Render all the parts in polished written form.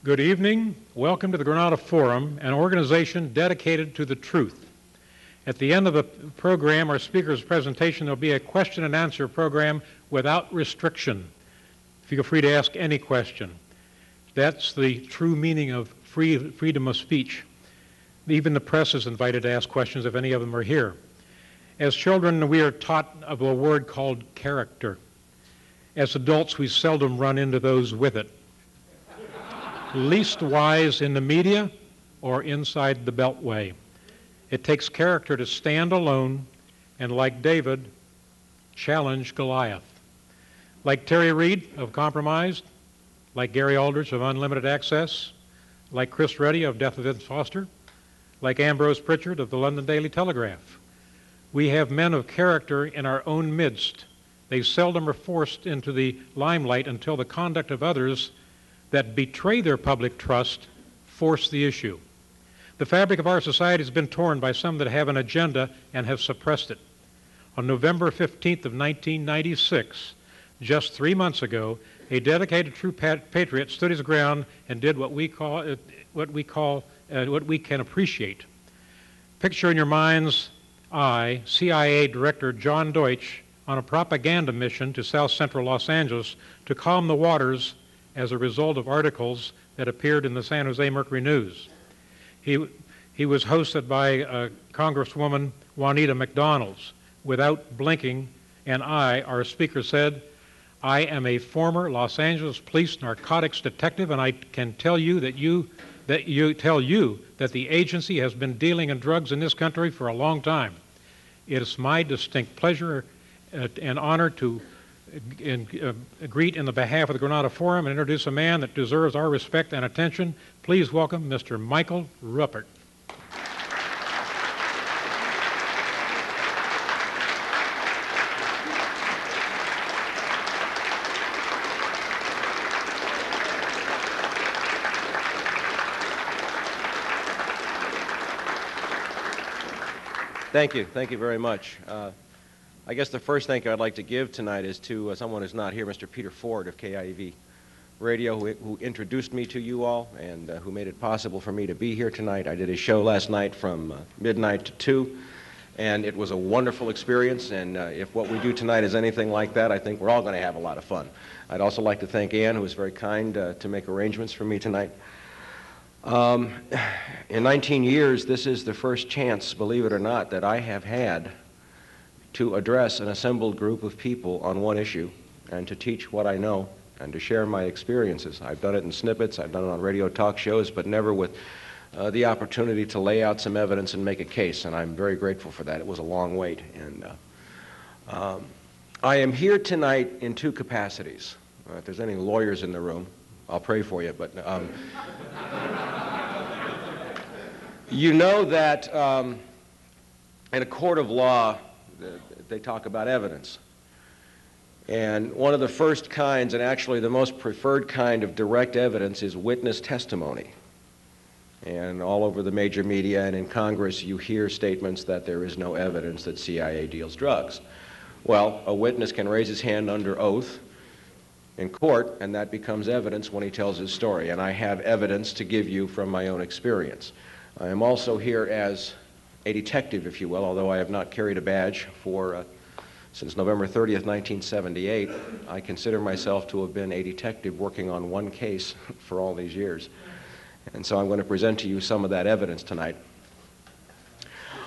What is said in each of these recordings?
Good evening. Welcome to the Granada Forum, an organization dedicated to the truth. At the end of the program, our speaker's presentation, there'll be a question and answer program without restriction. Feel free to ask any question. That's the true meaning of freedom of speech. Even the press is invited to ask questions if any of them are here. As children, we are taught of a word called character. As adults, we seldom run into those with it. Least wise in the media or inside the beltway. It takes character to stand alone and, like David, challenge Goliath. Like Terry Reid of Compromised, like Gary Aldrich of Unlimited Access, like Chris Reddy of Death of Vince Foster, like Ambrose Pritchard of the London Daily Telegraph. We have men of character in our own midst. They seldom are forced into the limelight until the conduct of others that betray their public trust force the issue. The fabric of our society has been torn by some that have an agenda and have suppressed it. On November 15th of 1996, just 3 months ago, a dedicated true patriot stood his ground and did what we can appreciate. Picture in your mind's eye CIA Director John Deutsch on a propaganda mission to south central Los Angeles to calm the waters as a result of articles that appeared in the San Jose Mercury News. He was hosted by Congresswoman Juanita McDonald's. Without blinking an eye, our speaker said, "I am a former Los Angeles police narcotics detective, and I can tell you that the agency has been dealing in drugs in this country for a long time. It is my distinct pleasure and honor to greet in the behalf of the Granada Forum and introduce a man that deserves our respect and attention. Please welcome Mr. Michael Ruppert." Thank you. Thank you very much. I guess the first thank you I'd like to give tonight is to someone who's not here, Mr. Peter Ford of KIEV Radio, who introduced me to you all and who made it possible for me to be here tonight. I did a show last night from midnight to 2, and it was a wonderful experience, and if what we do tonight is anything like that, I think we're all going to have a lot of fun. I'd also like to thank Ann, who was very kind to make arrangements for me tonight. In 19 years, this is the first chance, believe it or not, that I have had to address an assembled group of people on one issue and to teach what I know and to share my experiences. I've done it in snippets, I've done it on radio talk shows, but never with the opportunity to lay out some evidence and make a case, and I'm very grateful for that. It was a long wait. And I am here tonight in two capacities. If there's any lawyers in the room, I'll pray for you, but you know that in a court of law, they talk about evidence. And one of the first kinds, and actually the most preferred kind of direct evidence, is witness testimony. And all over the major media and in Congress, you hear statements that there is no evidence that CIA deals drugs. Well, a witness can raise his hand under oath in court, and that becomes evidence when he tells his story. And I have evidence to give you from my own experience. I am also here as a detective, if you will, although I have not carried a badge since November 30th, 1978. I consider myself to have been a detective working on one case for all these years. And so I'm going to present to you some of that evidence tonight.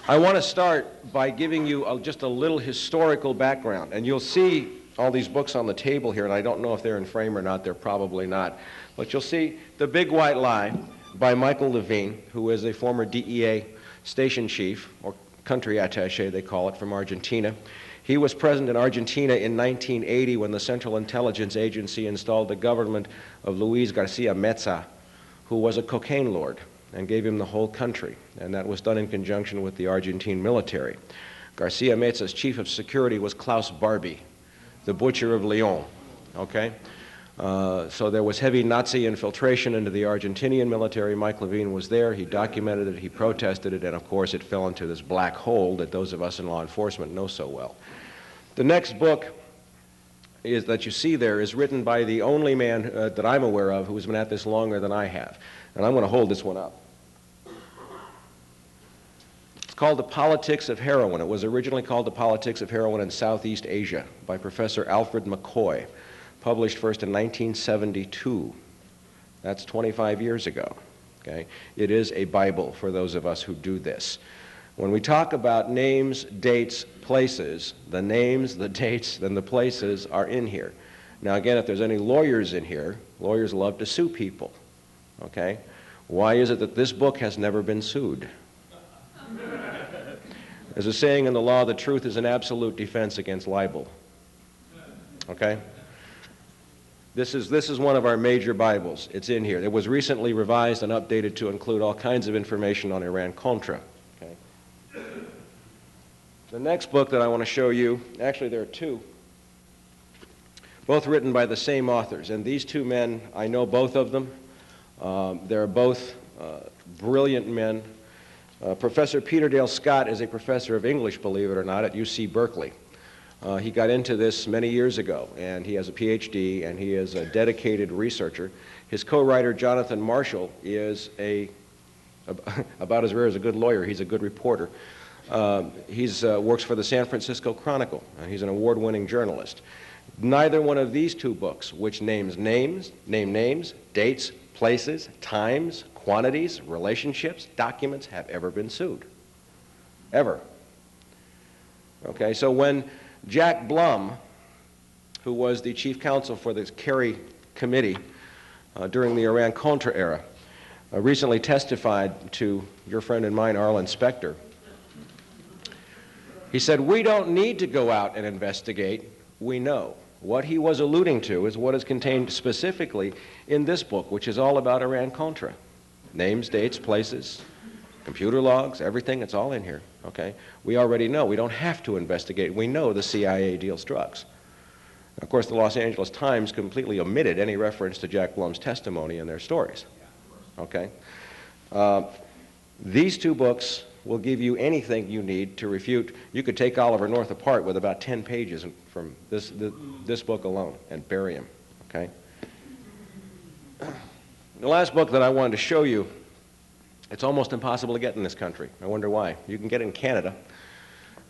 I want to start by giving you just a little historical background. And you'll see all these books on the table here, and I don't know if they're in frame or not. They're probably not. But you'll see The Big White Lie by Michael Levine, who is a former DEA station chief, or country attaché, they call it, from Argentina. He was present in Argentina in 1980 when the Central Intelligence Agency installed the government of Luis Garcia Meza, who was a cocaine lord, and gave him the whole country. And that was done in conjunction with the Argentine military. Garcia Meza's chief of security was Klaus Barbie, the butcher of Lyon, okay? So there was heavy Nazi infiltration into the Argentinian military. Mike Levine was there. He documented it. He protested it. And, of course, it fell into this black hole that those of us in law enforcement know so well. The next book that you see there is written by the only man that I'm aware of who's been at this longer than I have. And I'm going to hold this one up. It's called The Politics of Heroin. It was originally called The Politics of Heroin in Southeast Asia by Professor Alfred McCoy, published first in 1972. That's 25 years ago. Okay? It is a Bible for those of us who do this. When we talk about names, dates, places, the names, the dates, and the places are in here. Now again, if there's any lawyers in here, lawyers love to sue people. Okay? Why is it that this book has never been sued? There's a saying in the law, the truth is an absolute defense against libel. Okay? This is one of our major Bibles. It's in here. It was recently revised and updated to include all kinds of information on Iran-Contra. Okay? The next book that I want to show you, actually there are two, both written by the same authors. And these two men, I know both of them. They're both brilliant men. Professor Peter Dale Scott is a professor of English, believe it or not, at UC Berkeley. He got into this many years ago, and he has a PhD, and he is a dedicated researcher. His co-writer, Jonathan Marshall, is about as rare as a good lawyer. He's a good reporter. He works for the San Francisco Chronicle, and he's an award-winning journalist. Neither one of these two books, which name names, dates, places, times, quantities, relationships, documents, have ever been sued. Ever. Okay, so when Jack Blum, who was the chief counsel for the Kerry Committee during the Iran-Contra era, recently testified to your friend and mine, Arlen Specter, he said, "We don't need to go out and investigate, we know." What he was alluding to is what is contained specifically in this book, which is all about Iran-Contra. Names, dates, places, computer logs, everything, it's all in here, okay? We already know. We don't have to investigate. We know the CIA deals drugs. Of course, the Los Angeles Times completely omitted any reference to Jack Blum's testimony in their stories, okay? These two books will give you anything you need to refute. You could take Oliver North apart with about 10 pages from this book alone and bury him, okay? The last book that I wanted to show you, it's almost impossible to get in this country. I wonder why. You can get it in Canada.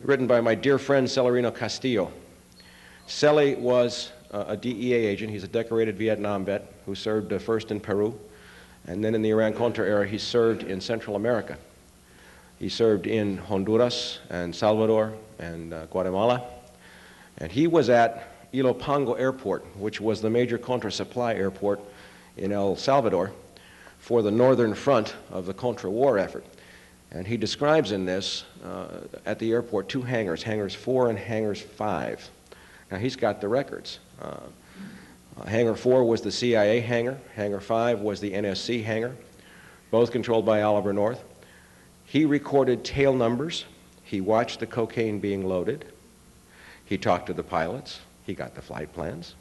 Written by my dear friend Celerino Castillo. Celi was a DEA agent. He's a decorated Vietnam vet who served first in Peru, and then in the Iran-Contra era he served in Central America. He served in Honduras and Salvador and Guatemala. And he was at Ilopango Airport, which was the major Contra supply airport in El Salvador for the northern front of the Contra war effort. And he describes in this, at the airport, two hangars, hangars 4 and hangars 5. Now he's got the records. Hangar 4 was the CIA hangar, hangar 5 was the NSC hangar, both controlled by Oliver North. He recorded tail numbers. He watched the cocaine being loaded. He talked to the pilots. He got the flight plans.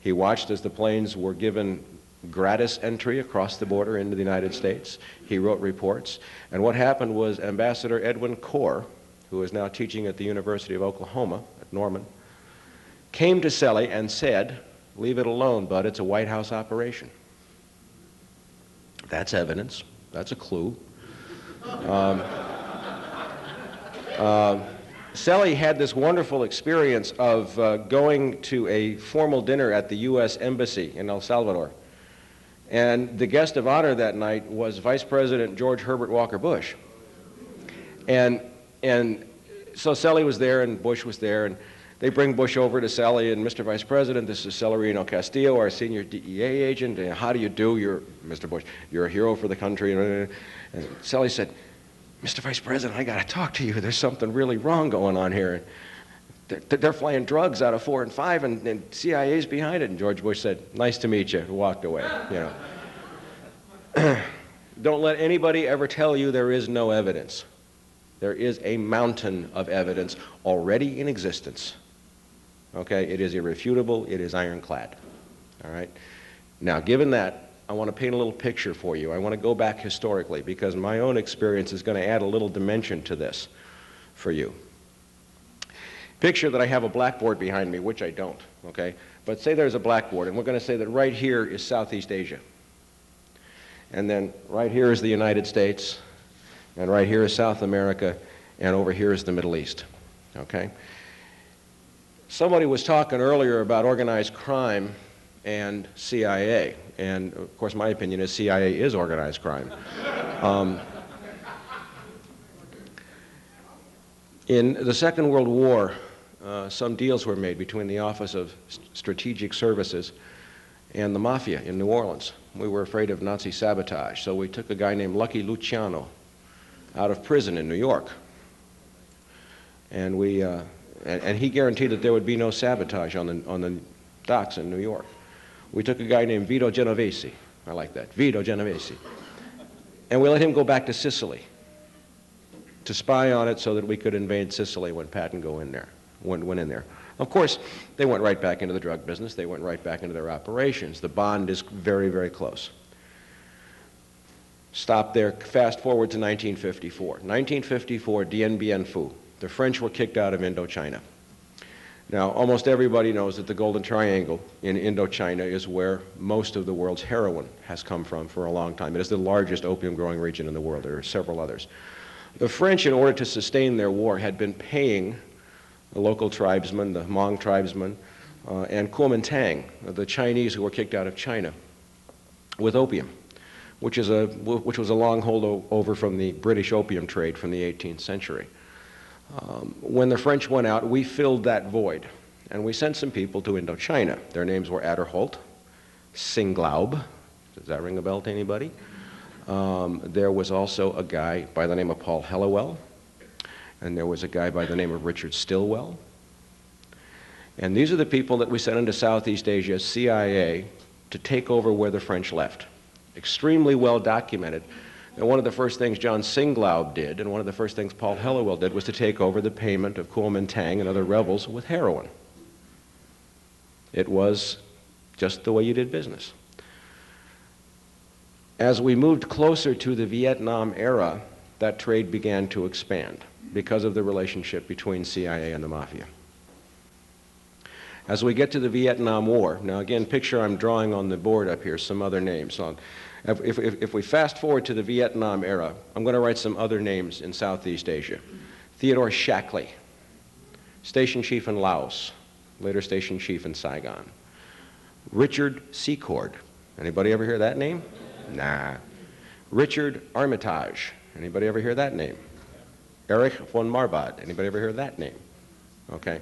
He watched as the planes were given gratis entry across the border into the United States. He wrote reports. And what happened was Ambassador Edwin Corr, who is now teaching at the University of Oklahoma at Norman, came to Celi and said, "Leave it alone, bud, it's a White House operation." That's evidence. That's a clue. Celi had this wonderful experience of going to a formal dinner at the U.S. Embassy in El Salvador. And the guest of honor that night was Vice President George Herbert Walker Bush. And so Celi was there and Bush was there, and they bring Bush over to Celi, and Mr. Vice President, this is Celerino Castillo, our senior DEA agent, and how do you do? You're, Mr. Bush, you're a hero for the country. And Celi said, "Mr. Vice President, I got to talk to you. There's something really wrong going on here. They're flying drugs out of 4 and 5, and CIA's behind it." And George Bush said, "Nice to meet you," and walked away, you know. Don't let anybody ever tell you there is no evidence. There is a mountain of evidence already in existence. Okay, it is irrefutable, it is ironclad. All right? Now, given that, I want to paint a little picture for you. I want to go back historically because my own experience is going to add a little dimension to this for you. Picture that I have a blackboard behind me, which I don't, okay? But say there's a blackboard, and we're going to say that right here is Southeast Asia. And then right here is the United States, and right here is South America, and over here is the Middle East, okay? Somebody was talking earlier about organized crime and CIA, and of course my opinion is CIA is organized crime. In the Second World War, some deals were made between the Office of Strategic Services and the Mafia in New Orleans. We were afraid of Nazi sabotage, so we took a guy named Lucky Luciano out of prison in New York. And he guaranteed that there would be no sabotage on the docks in New York. We took a guy named Vito Genovese. I like that, Vito Genovese. And we let him go back to Sicily to spy on it so that we could invade Sicily when Patton went in there. Of course, they went right back into the drug business. They went right back into their operations. The bond is very, very close. Stop there. Fast forward to 1954. 1954, Dien Bien Phu. The French were kicked out of Indochina. Now, almost everybody knows that the Golden Triangle in Indochina is where most of the world's heroin has come from for a long time. It is the largest opium-growing region in the world. There are several others. The French, in order to sustain their war, had been paying the local tribesmen, the Hmong tribesmen, and Kuomintang, the Chinese who were kicked out of China, with opium, which was a long holdover from the British opium trade from the 18th century. When the French went out, we filled that void, and we sent some people to Indochina. Their names were Aderholt, Singlaub. Does that ring a bell to anybody? There was also a guy by the name of Paul Helliwell, and there was a guy by the name of Richard Stilwell. And these are the people that we sent into Southeast Asia, CIA, to take over where the French left. Extremely well documented. And one of the first things John Singlaub did, and one of the first things Paul Helliwell did, was to take over the payment of Kuomintang and other rebels with heroin. It was just the way you did business. As we moved closer to the Vietnam era, that trade began to expand because of the relationship between CIA and the Mafia. As we get to the Vietnam War, now again, picture I'm drawing on the board up here some other names. So if we fast forward to the Vietnam era, I'm going to write some other names in Southeast Asia. Theodore Shackley, station chief in Laos, later station chief in Saigon. Richard Secord, anybody ever hear that name? Nah. Richard Armitage, anybody ever hear that name? Erich von Marbod, anybody ever hear that name? Okay.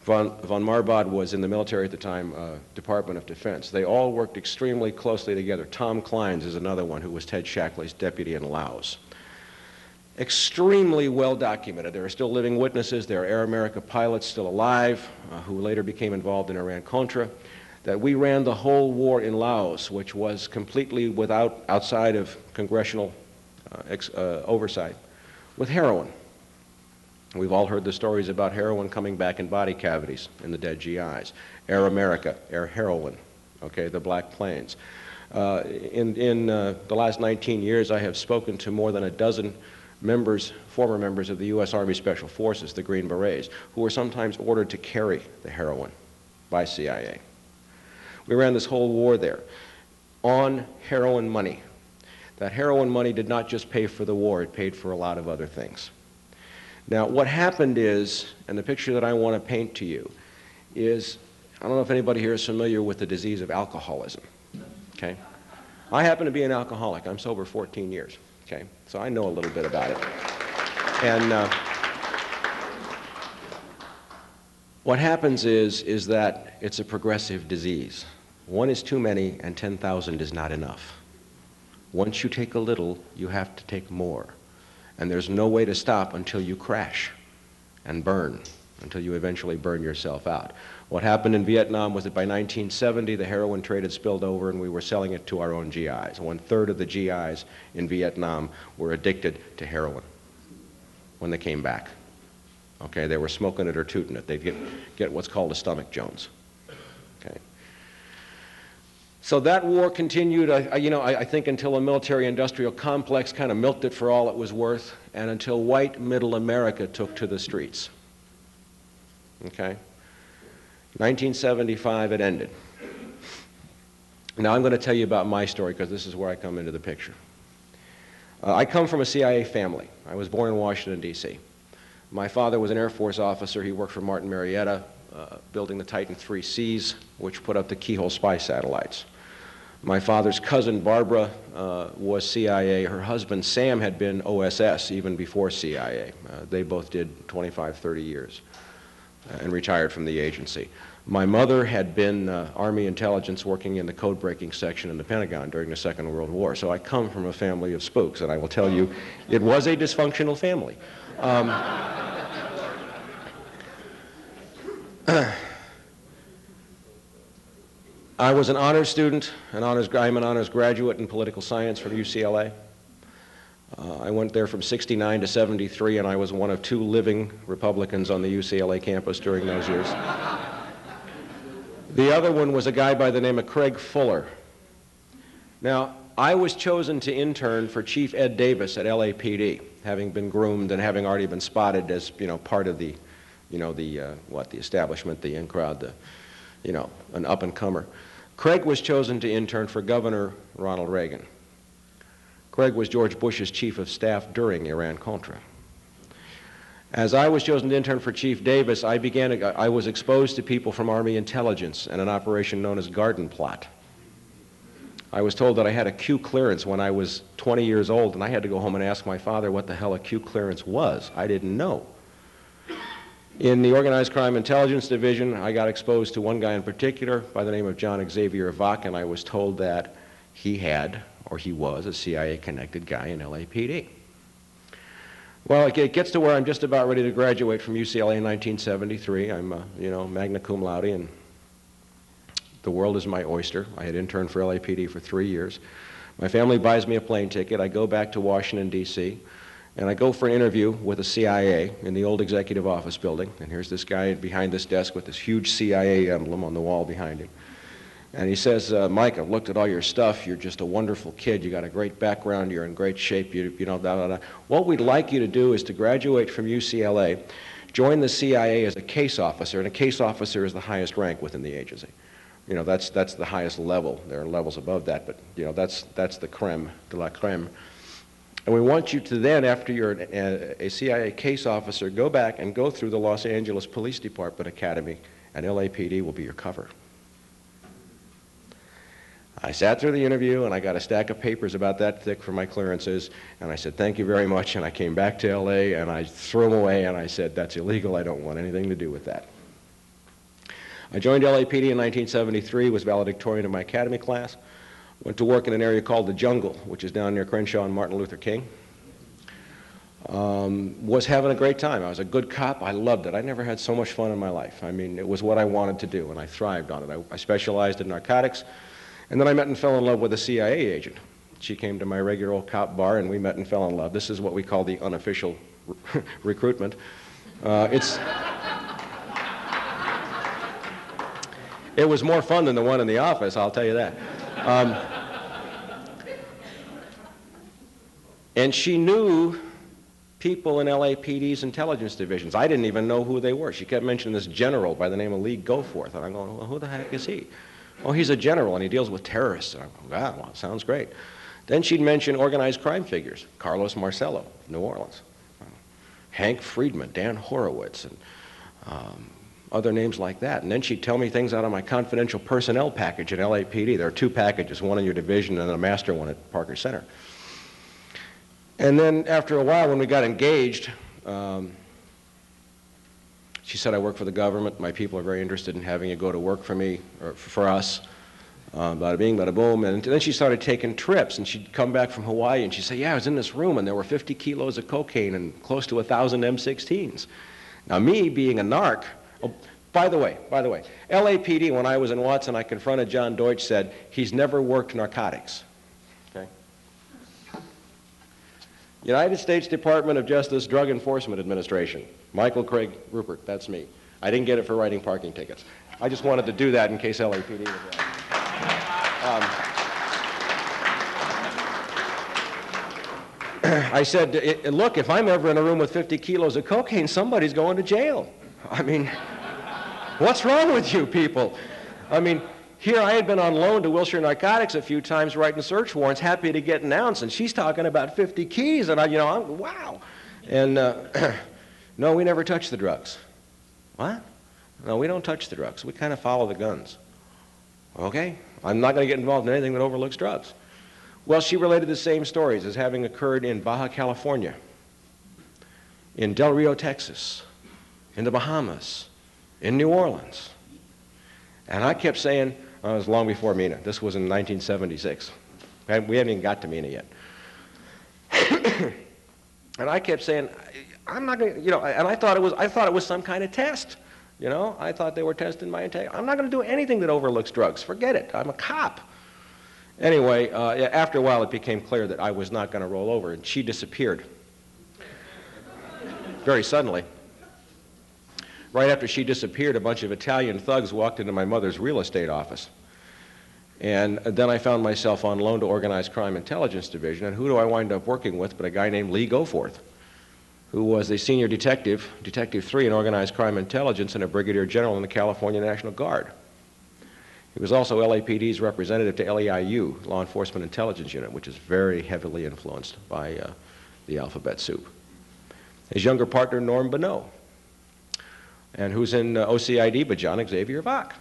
Von Marbod was in the military at the time, Department of Defense. They all worked extremely closely together. Tom Kleins is another one who was Ted Shackley's deputy in Laos. Extremely well documented. There are still living witnesses. There are Air America pilots still alive who later became involved in Iran-Contra. That we ran the whole war in Laos, which was completely outside of congressional oversight, with heroin. We've all heard the stories about heroin coming back in body cavities in the dead GIs. Air America, Air Heroin, okay, the Black Plains. In the last 19 years, I have spoken to more than a dozen former members of the U.S. Army Special Forces, the Green Berets, who were sometimes ordered to carry the heroin by CIA. We ran this whole war there on heroin money. That heroin money did not just pay for the war, it paid for a lot of other things. Now, what happened is, and the picture that I want to paint to you is, I don't know if anybody here is familiar with the disease of alcoholism, okay? I happen to be an alcoholic. I'm sober 14 years, okay? So I know a little bit about it. And what happens is that it's a progressive disease. One is too many and 10,000 is not enough. Once you take a little, you have to take more. And there's no way to stop until you crash and burn, until you eventually burn yourself out. What happened in Vietnam was that by 1970, the heroin trade had spilled over and we were selling it to our own GIs. 1/3 of the GIs in Vietnam were addicted to heroin when they came back. Okay, they were smoking it or tooting it. They'd get what's called a stomach Jones. Okay. So that war continued, I think, until a military-industrial complex kind of milked it for all it was worth, and until white middle America took to the streets. Okay? 1975, it ended. Now I'm going to tell you about my story because this is where I come into the picture. I come from a CIA family. I was born in Washington, D.C. My father was an Air Force officer. He worked for Martin Marietta, building the Titan IIICs, which put up the Keyhole spy satellites. My father's cousin, Barbara, was CIA. Her husband, Sam, had been OSS even before CIA. They both did 25, 30 years and retired from the agency. My mother had been Army intelligence working in the code-breaking section in the Pentagon during the Second World War. So I come from a family of spooks, and I will tell you, it was a dysfunctional family. I was an honors student, I'm an honors graduate in political science from UCLA. I went there from 69 to 73, and I was one of 2 living Republicans on the UCLA campus during those years. The other one was a guy by the name of Craig Fuller. Now, I was chosen to intern for Chief Ed Davis at LAPD, having been groomed and having already been spotted as, part of the, the establishment, the in-crowd, an up-and-comer. Craig was chosen to intern for Governor Ronald Reagan. Craig was George Bush's chief of staff during Iran-Contra. As I was chosen to intern for Chief Davis, I was exposed to people from Army intelligence and an operation known as Garden Plot. I was told that I had a Q clearance when I was 20 years old, and I had to go home and ask my father what the hell a Q clearance was. I didn't know. In the Organized Crime Intelligence Division, I got exposed to one guy in particular by the name of John Xavier Vach, and I was told that he was a CIA-connected guy in LAPD. Well, it gets to where I'm just about ready to graduate from UCLA in 1973. I'm, magna cum laude, and the world is my oyster. I had interned for LAPD for 3 years. My family buys me a plane ticket. I go back to Washington, D.C., and I go for an interview with the CIA in the old executive office building. And here's this guy behind this desk with this huge CIA emblem on the wall behind him. And he says, Mike, I've looked at all your stuff. You're just a wonderful kid. You got a great background. You're in great shape. What we'd like you to do is to graduate from UCLA, join the CIA as a case officer, and a case officer is the highest rank within the agency. That's the highest level. There are levels above that, but that's the creme de la creme. And we want you to then, after you're a CIA case officer, go back and go through the Los Angeles Police Department Academy, and LAPD will be your cover. I sat through the interview, and I got a stack of papers about that thick for my clearances, and I said, thank you very much, and I came back to LA, and I threw them away, and I said, that's illegal, I don't want anything to do with that. I joined LAPD in 1973, was valedictorian of my academy class, went to work in an area called the Jungle, which is down near Crenshaw and Martin Luther King. Was having a great time. I was a good cop. I loved it. I never had so much fun in my life. I mean, it was what I wanted to do, and I thrived on it. I specialized in narcotics, and then I met and fell in love with a CIA agent. She came to my regular old cop bar, and we met and fell in love. This is what we call the unofficial recruitment. It was more fun than the one in the office, I'll tell you that. And she knew people in LAPD's intelligence divisions. I didn't even know who they were. She kept mentioning this general by the name of Lee Goforth, and I'm going, well, who the heck is he? Oh, he's a general, and he deals with terrorists. And I'm going, wow, well, sounds great. Then she'd mention organized crime figures, Carlos Marcello of New Orleans, Hank Friedman, Dan Horowitz, and other names like that. And then she'd tell me things out of my confidential personnel package at LAPD. There are 2 packages, one in your division and a master one at Parker Center. And then after a while, when we got engaged, she said, I work for the government. My people are very interested in having you go to work for me, or for us. Bada bing, bada boom. And then she started taking trips, and she'd come back from Hawaii, and she'd say, yeah, I was in this room, and there were 50 kilos of cocaine and close to 1,000 M16s. Now, me being a narc, oh, by the way, LAPD, when I was in Watson, I confronted John Deutsch, said, he's never worked narcotics. Okay? United States Department of Justice Drug Enforcement Administration, Michael Craig Ruppert, that's me. I didn't get it for writing parking tickets. I just wanted to do that in case LAPD was there. I said, look, if I'm ever in a room with 50 kilos of cocaine, somebody's going to jail. I mean, What's wrong with you people? I mean, here I had been on loan to Wilshire Narcotics a few times writing search warrants, happy to get an ounce, and she's talking about 50 keys, and I'm wow. And no, we never touch the drugs. What? No, we don't touch the drugs. We kind of follow the guns. Okay, I'm not going to get involved in anything that overlooks drugs. Well, she related the same stories as having occurred in Baja California, in Del Rio, Texas, in the Bahamas, in New Orleans. And I kept saying, it was long before Mina. This was in 1976. We hadn't even got to Mina yet. And I kept saying, I'm not going to, and I thought it was some kind of test. I thought they were testing my integrity. I'm not going to do anything that overlooks drugs. Forget it. I'm a cop. Anyway, after a while, it became clear that I was not going to roll over, and she disappeared very suddenly. Right after she disappeared, a bunch of Italian thugs walked into my mother's real estate office. And then I found myself on loan to Organized Crime Intelligence Division, and who do I wind up working with but a guy named Lee Goforth, who was a senior detective, Detective 3 in Organized Crime Intelligence, and a brigadier general in the California National Guard. He was also LAPD's representative to LEIU, Law Enforcement Intelligence Unit, which is very heavily influenced by the alphabet soup. His younger partner, Norm Bonneau, and who's in OCID but John Xavier Bach.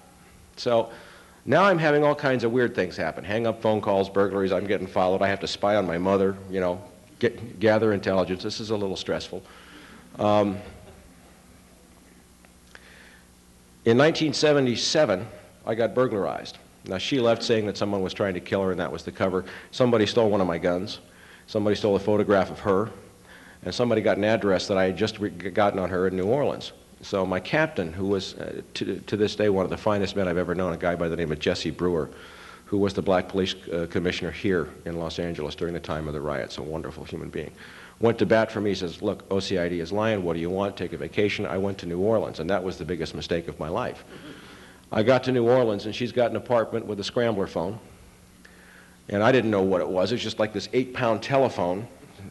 So now I'm having all kinds of weird things happen. Hang-up phone calls, burglaries, I'm getting followed. I have to spy on my mother, gather intelligence. This is a little stressful. In 1977, I got burglarized. Now, she left saying that someone was trying to kill her, and that was the cover. Somebody stole one of my guns. Somebody stole a photograph of her. And somebody got an address that I had just gotten on her in New Orleans. So my captain, who was to this day one of the finest men I've ever known, a guy by the name of Jesse Brewer, who was the black police commissioner here in Los Angeles during the time of the riots, a wonderful human being, went to bat for me. He says, look, OCID is lying. What do you want? Take a vacation. I went to New Orleans, and that was the biggest mistake of my life. I got to New Orleans, and she's got an apartment with a scrambler phone, and I didn't know what it was. It's just like this 8-pound telephone,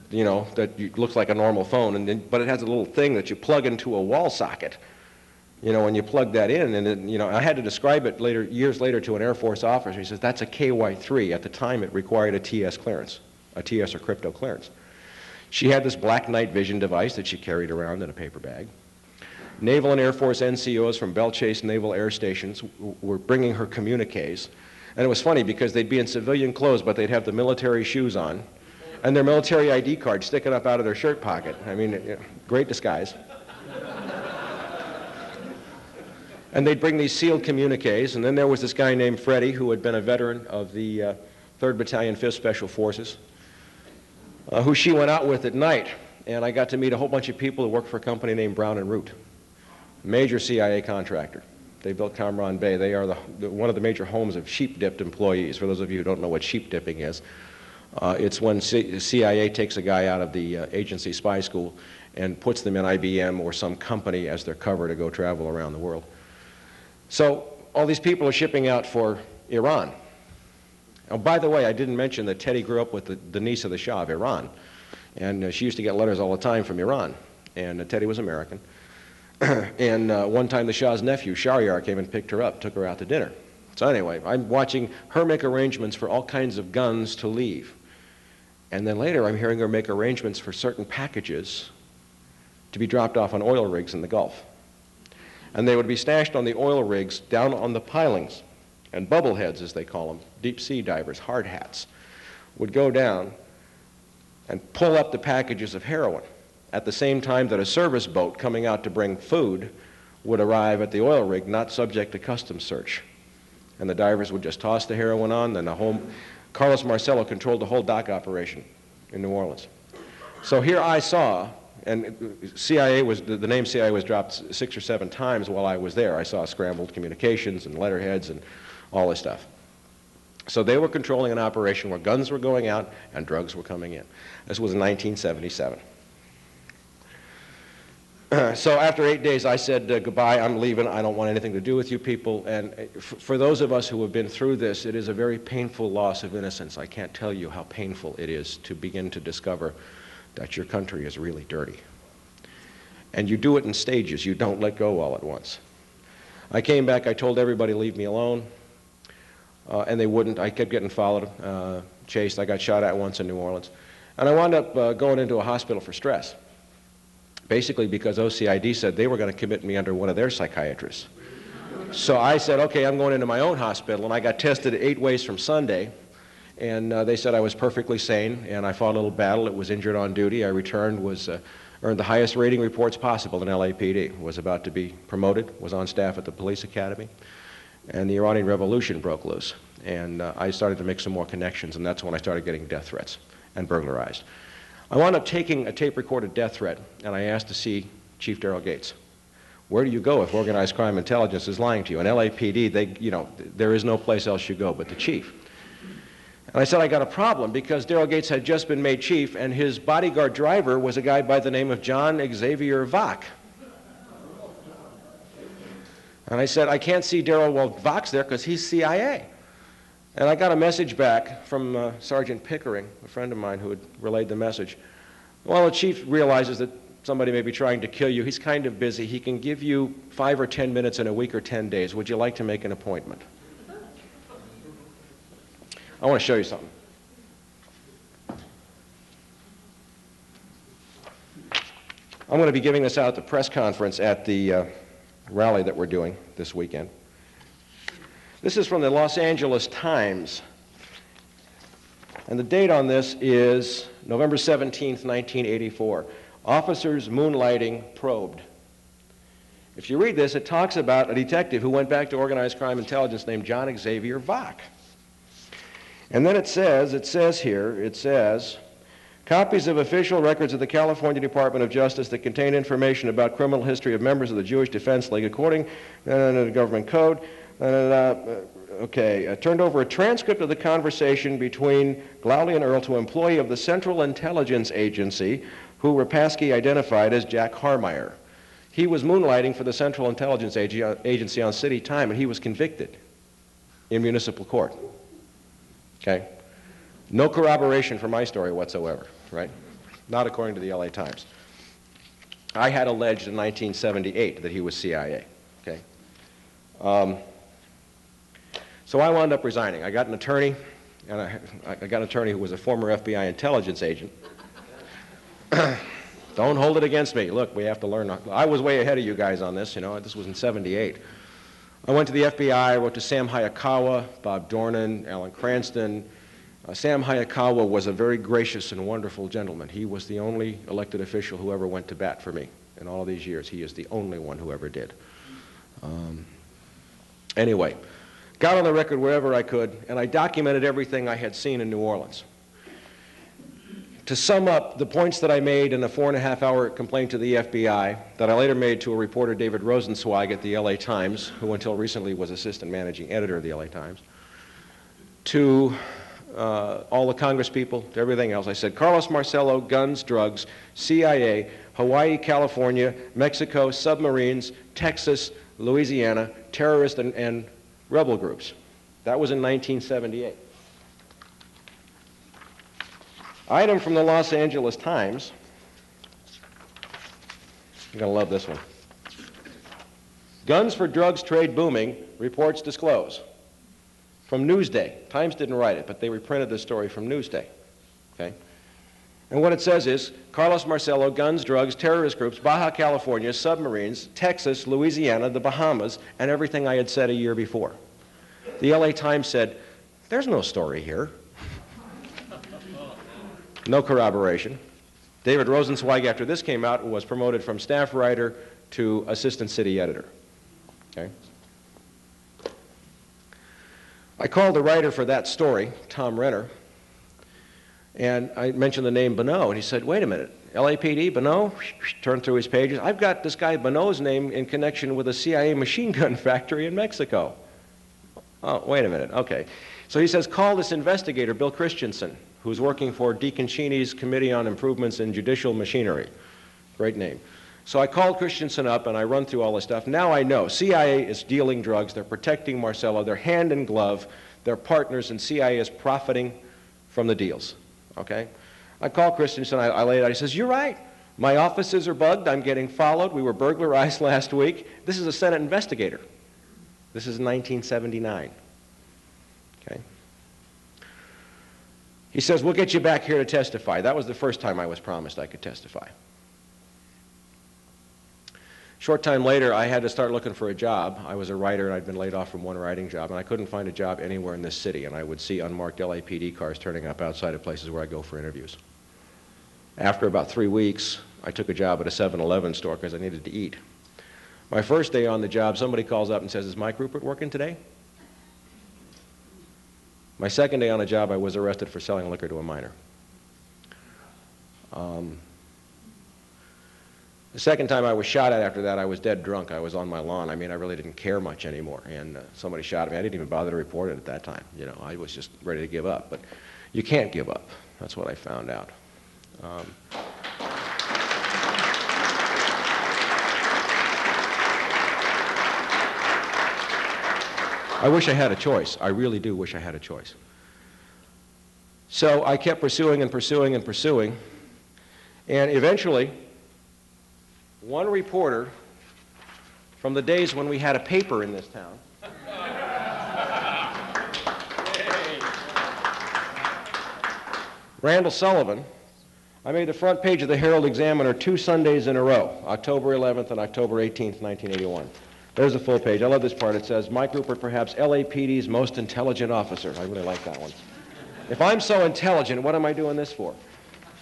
that looks like a normal phone, but it has a little thing that you plug into a wall socket. When you plug that in, and then, I had to describe it years later to an Air Force officer. He says, that's a KY3. At the time, it required a TS clearance, a TS or crypto clearance. She had this black night vision device that she carried around in a paper bag. Naval and Air Force NCOs from Belle Chase Naval Air Stations were bringing her communiques. And it was funny because they'd be in civilian clothes, but they'd have the military shoes on, and their military ID card sticking up out of their shirt pocket. I mean, great disguise. And they'd bring these sealed communiques, and then there was this guy named Freddie, who had been a veteran of the 3rd Battalion, 5th Special Forces, who she went out with at night. And I got to meet a whole bunch of people who worked for a company named Brown and Root, a major CIA contractor. They built Camaron Bay. They are one of the major homes of sheep-dipped employees. For those of you who don't know what sheep dipping is, it's when CIA takes a guy out of the agency spy school and puts them in IBM or some company as their cover to go travel around the world. So all these people are shipping out for Iran. Oh, by the way, I didn't mention that Teddy grew up with the niece of the Shah of Iran. And she used to get letters all the time from Iran. And Teddy was American. And one time the Shah's nephew, Shahryar, came and picked her up, took her out to dinner. So anyway, I'm watching her make arrangements for all kinds of guns to leave. And then later I'm hearing her make arrangements for certain packages to be dropped off on oil rigs in the Gulf. And they would be stashed on the oil rigs down on the pilings. And bubbleheads, as they call them, deep sea divers, hard hats, would go down and pull up the packages of heroin at the same time that a service boat coming out to bring food would arrive at the oil rig, not subject to customs search. And the divers would just toss the heroin on, then Carlos Marcello controlled the whole dock operation in New Orleans. So here I saw, and CIA the name CIA was dropped 6 or 7 times while I was there. I saw scrambled communications and letterheads and all this stuff. So they were controlling an operation where guns were going out and drugs were coming in. This was in 1977. So after 8 days, I said, goodbye, I'm leaving. I don't want anything to do with you people. And for those of us who have been through this, it is a very painful loss of innocence. I can't tell you how painful it is to begin to discover that your country is really dirty. And you do it in stages. You don't let go all at once. I came back, I told everybody, leave me alone, and they wouldn't. I kept getting followed, chased. I got shot at once in New Orleans. And I wound up going into a hospital for stress, basically because OCID said they were going to commit me under one of their psychiatrists. So I said, okay, I'm going into my own hospital, and I got tested 8 ways from Sunday, and they said I was perfectly sane, and I fought a little battle. It was injured on duty. I returned, earned the highest rating reports possible in LAPD, was about to be promoted, was on staff at the police academy, and the Iranian Revolution broke loose. And I started to make some more connections, and that's when I started getting death threats and burglarized. I wound up taking a tape-recorded death threat, and I asked to see Chief Daryl Gates. Where do you go if organized crime intelligence is lying to you? In LAPD, there is no place else you go but the chief. And I said I got a problem because Daryl Gates had just been made chief, and his bodyguard driver was a guy by the name of John Xavier Vach. And I said, I can't see Daryl while Vach's there because he's CIA. And I got a message back from Sergeant Pickering, a friend of mine who had relayed the message. Well, the chief realizes that somebody may be trying to kill you. He's kind of busy. He can give you 5 or 10 minutes in a week or 10 days. Would you like to make an appointment? I want to show you something. I'm going to be giving this out at the press conference at the rally that we're doing this weekend. This is from the Los Angeles Times, and the date on this is November 17th, 1984. Officers moonlighting probed. If you read this, it talks about a detective who went back to organized crime intelligence named John Xavier Vach. And then it says, copies of official records of the California Department of Justice that contain information about criminal history of members of the Jewish Defense League according to the government code, turned over a transcript of the conversation between Glauly and Earl to an employee of the Central Intelligence Agency who Rapaski identified as Jack Harmeyer. He was moonlighting for the Central Intelligence Agency on city time, and he was convicted in municipal court. Okay? No corroboration for my story whatsoever, right? Not according to the LA Times. I had alleged in 1978 that he was CIA, okay? So I wound up resigning. I got an attorney, and I got an attorney who was a former FBI intelligence agent. Don't hold it against me. Look, we have to learn. I was way ahead of you guys on this, This was in '78. I went to the FBI, I wrote to Sam Hayakawa, Bob Dornan, Alan Cranston. Sam Hayakawa was a very gracious and wonderful gentleman. He was the only elected official who ever went to bat for me. In all of these years, he is the only one who ever did. Anyway, got on the record wherever I could, and I documented everything I had seen in New Orleans. To sum up the points that I made in a 4.5-hour complaint to the FBI that I later made to a reporter, David Rosenzweig at the LA Times, who until recently was assistant managing editor of the LA Times, to all the Congress people, to everything else. I said, Carlos Marcello, guns, drugs, CIA, Hawaii, California, Mexico, submarines, Texas, Louisiana, terrorist and rebel groups. That was in 1978. Item from the Los Angeles Times. You're going to love this one. Guns for drugs trade booming, reports disclose. From Newsday. Times didn't write it, but they reprinted the story from Newsday. Okay? And what it says is, Carlos Marcello, guns, drugs, terrorist groups, Baja California, submarines, Texas, Louisiana, the Bahamas, and everything I had said a year before. The LA Times said, there's no story here. No corroboration. David Rosenzweig, after this came out, was promoted from staff writer to assistant city editor. Okay? I called the writer for that story, Tom Renner, and I mentioned the name Bonneau, and he said, wait a minute, LAPD, Bonneau? Turned through his pages. I've got this guy Bonneau's name in connection with a CIA machine gun factory in Mexico. Oh, wait a minute, okay. So he says, call this investigator, Bill Christensen, who's working for Deacon Cheney's Committee on Improvements in Judicial Machinery. Great name. So I called Christensen up and I run through all this stuff. Now I know CIA is dealing drugs, they're protecting Marcello, they're hand in glove, they're partners, and CIA is profiting from the deals. Okay? I called Christensen, I laid it out, he says, you're right. My offices are bugged, I'm getting followed, we were burglarized last week. This is a Senate investigator. This is 1979. Okay. He says, we'll get you back here to testify. That was the first time I was promised I could testify. Short time later, I had to start looking for a job. I was a writer, and I'd been laid off from one writing job, and I couldn't find a job anywhere in this city, and I would see unmarked LAPD cars turning up outside of places where I go for interviews. After about 3 weeks, I took a job at a 7-Eleven store because I needed to eat. My first day on the job, somebody calls up and says, is Mike Ruppert working today? My second day on the job, I was arrested for selling liquor to a minor. The second time I was shot at after that, I was dead drunk. I was on my lawn. I mean, I really didn't care much anymore. And somebody shot at me. I didn't even bother to report it at that time. You know, I was just ready to give up. But you can't give up. That's what I found out. I wish I had a choice. I really do wish I had a choice. So I kept pursuing and pursuing and pursuing. And eventually, one reporter from the days when we had a paper in this town Randall Sullivan, I made the front page of the Herald Examiner 2 Sundays in a row, October 11th and October 18th, 1981. There's a full page. I love this part. It says, Mike Ruppert, perhaps LAPD's most intelligent officer. I really like that one. If I'm so intelligent, what am I doing this for?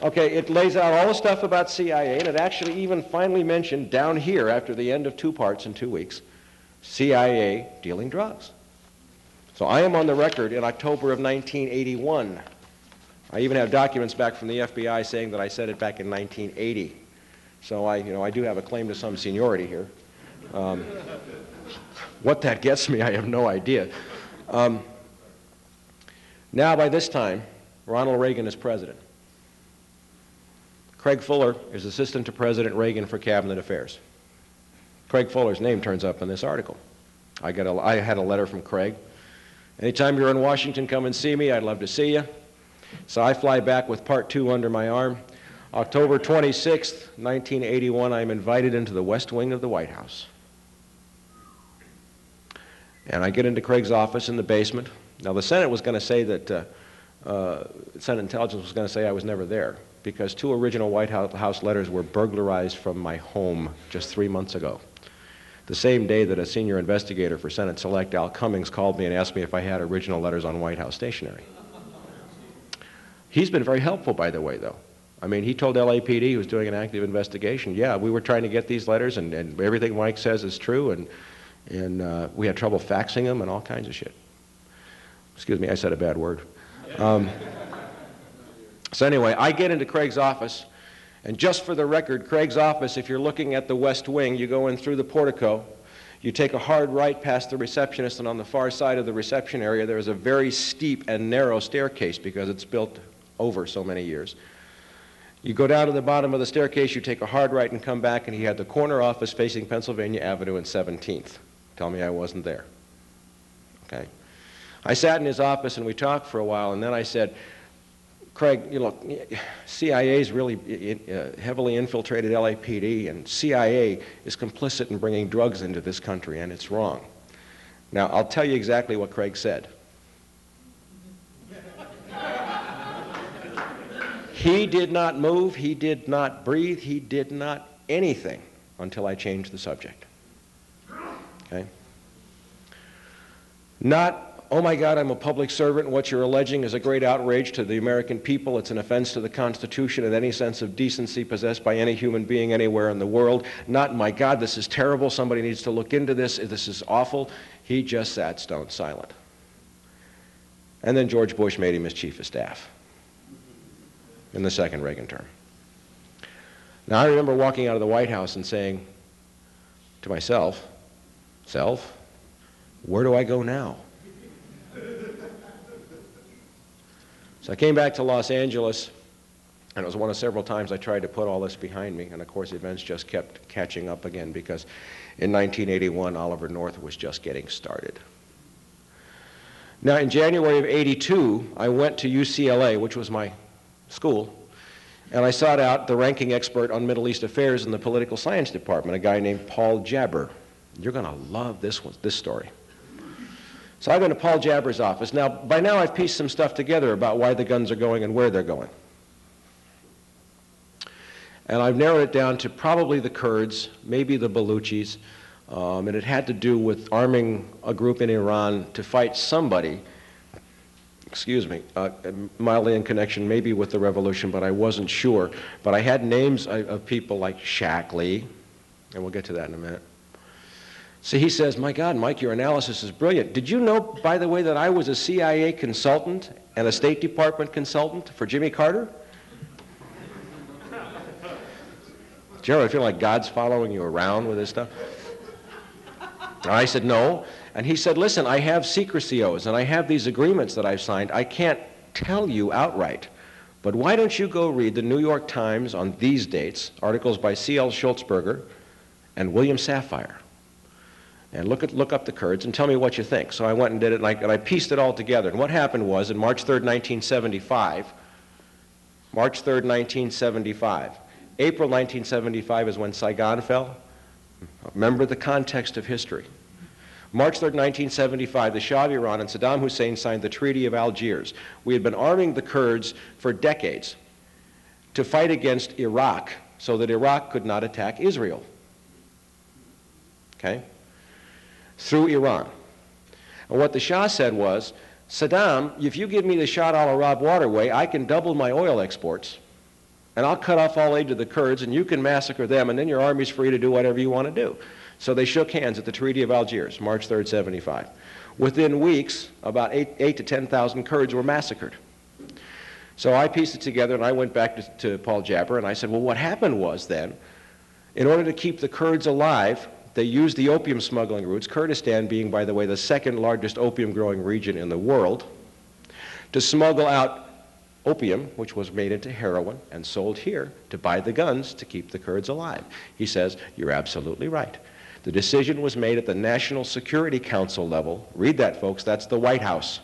Okay, it lays out all the stuff about CIA, and it actually even finally mentioned down here, after the end of 2 parts in 2 weeks, CIA dealing drugs. So I am on the record in October of 1981. I even have documents back from the FBI saying that I said it back in 1980. So I do have a claim to some seniority here. What that gets me, I have no idea. Now, by this time, Ronald Reagan is president. Craig Fuller is assistant to President Reagan for Cabinet Affairs. Craig Fuller's name turns up in this article. I had a letter from Craig. Anytime you're in Washington, come and see me. I'd love to see you. So I fly back with Part 2 under my arm. October 26th, 1981, I'm invited into the West Wing of the White House. And I get into Craig's office in the basement. Now, the Senate was going to say that, Senate Intelligence was going to say I was never there, because 2 original White House letters were burglarized from my home just 3 months ago. The same day that a senior investigator for Senate Select, Al Cummings, called me and asked me if I had original letters on White House stationery. He's been very helpful, by the way, though. I mean, he told LAPD, he was doing an active investigation, yeah, we were trying to get these letters, and everything Mike says is true, and we had trouble faxing them and all kinds of shit. Excuse me, I said a bad word. So anyway, I get into Craig's office, and just for the record, Craig's office, if you're looking at the West Wing, you go in through the portico, you take a hard right past the receptionist, and on the far side of the reception area, there is a very steep and narrow staircase because it's built over so many years. You go down to the bottom of the staircase, you take a hard right and come back, and he had the corner office facing Pennsylvania Avenue and 17th. Tell me I wasn't there. Okay. I sat in his office and we talked for a while, and then I said, Craig, you look, CIA's really heavily infiltrated LAPD, and CIA is complicit in bringing drugs into this country, and it's wrong. Now, I'll tell you exactly what Craig said. He did not move, he did not breathe, he did not anything until I changed the subject. Okay? Not, oh my God, I'm a public servant, and what you're alleging is a great outrage to the American people. It's an offense to the Constitution and any sense of decency possessed by any human being anywhere in the world. Not, my God, this is terrible, somebody needs to look into this is awful. He just sat stone silent. And then George Bush made him his chief of staff in the second Reagan term. Now, I remember walking out of the White House and saying to myself, self, where do I go now? So I came back to Los Angeles, and it was one of several times I tried to put all this behind me, and of course events just kept catching up again, because in 1981, Oliver North was just getting started. Now, in January of '82, I went to UCLA, which was my school, and I sought out the ranking expert on Middle East affairs in the political science department, a guy named Paul Jabber. You're going to love this story. So I go to Paul Jabber's office. Now, by now I've pieced some stuff together about why the guns are going and where they're going. And I've narrowed it down to probably the Kurds, maybe the Baluchis, and it had to do with arming a group in Iran to fight somebody, mildly in connection maybe with the revolution, but I wasn't sure. But I had names of people like Shackley, and we'll get to that in a minute. So he says, my God, Mike, your analysis is brilliant. Did you know, by the way, that I was a CIA consultant and a State Department consultant for Jimmy Carter? Do you ever feel like God's following you around with this stuff? And I said, no. And he said, listen, I have secrecy oaths, and I have these agreements that I've signed. I can't tell you outright. But why don't you go read the New York Times on these dates, articles by C.L. Schultzberger and William Safire, and look up the Kurds and tell me what you think. So I went and did it, and I pieced it all together. And what happened was, on March 3rd, 1975, April 1975 is when Saigon fell. Remember the context of history. March 3rd, 1975, the Shah of Iran and Saddam Hussein signed the Treaty of Algiers. We had been arming the Kurds for decades to fight against Iraq so that Iraq could not attack Israel. Okay? Through Iran. And what the Shah said was, Saddam, if you give me the Shah al-Arab waterway, I can double my oil exports, and I'll cut off all aid to the Kurds, and you can massacre them, and then your army's free to do whatever you want to do. So they shook hands at the Treaty of Algiers, March 3rd, 75. Within weeks, about 8 to 10,000 Kurds were massacred. So I pieced it together, and I went back to Paul Jabber, and I said, well, what happened was then, in order to keep the Kurds alive, they used the opium smuggling routes, Kurdistan being, by the way, the second largest opium growing region in the world, to smuggle out opium, which was made into heroin and sold here, to buy the guns to keep the Kurds alive. He says, you're absolutely right. The decision was made at the National Security Council level, read that folks, that's the White House,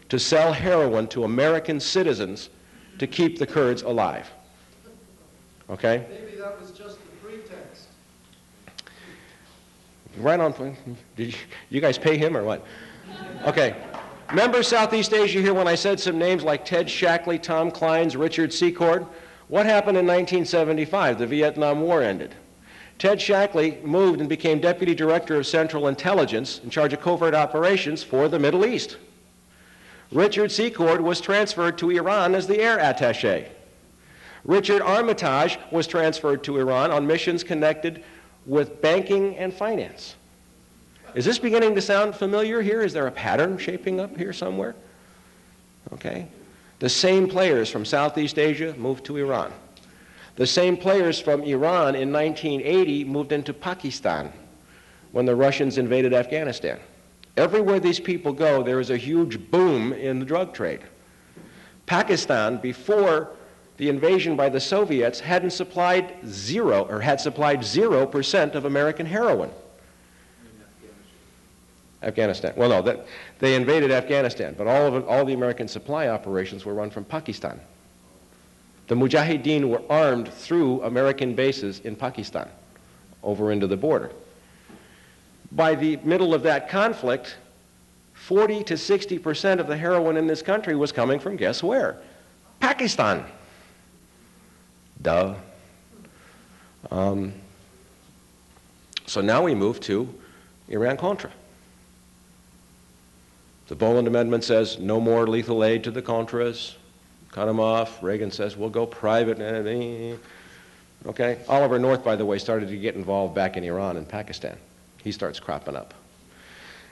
to sell heroin to American citizens to keep the Kurds alive. Okay? Maybe that was just a pretext. Right on point. Did you guys pay him or what? Okay. Remember Southeast Asia here when I said some names like Ted Shackley, Tom Clines, Richard Secord? What happened in 1975? The Vietnam War ended. Ted Shackley moved and became Deputy Director of Central Intelligence in charge of covert operations for the Middle East. Richard Secord was transferred to Iran as the air attaché. Richard Armitage was transferred to Iran on missions connected with banking and finance. Is this beginning to sound familiar here? Is there a pattern shaping up here somewhere? Okay. The same players from Southeast Asia moved to Iran. The same players from Iran in 1980 moved into Pakistan when the Russians invaded Afghanistan. Everywhere these people go, there is a huge boom in the drug trade. Pakistan, before the invasion by the Soviets, had supplied 0% of American heroin. Afghanistan. Well, no, they invaded Afghanistan, but all the American supply operations were run from Pakistan. The Mujahideen were armed through American bases in Pakistan, over into the border. By the middle of that conflict, 40 to 60% of the heroin in this country was coming from, guess where? Pakistan. Duh. So now we move to Iran-Contra. The Boland Amendment says no more lethal aid to the Contras. Cut them off. Reagan says we'll go private. Okay. Oliver North, by the way, started to get involved back in Iran and Pakistan. He starts cropping up.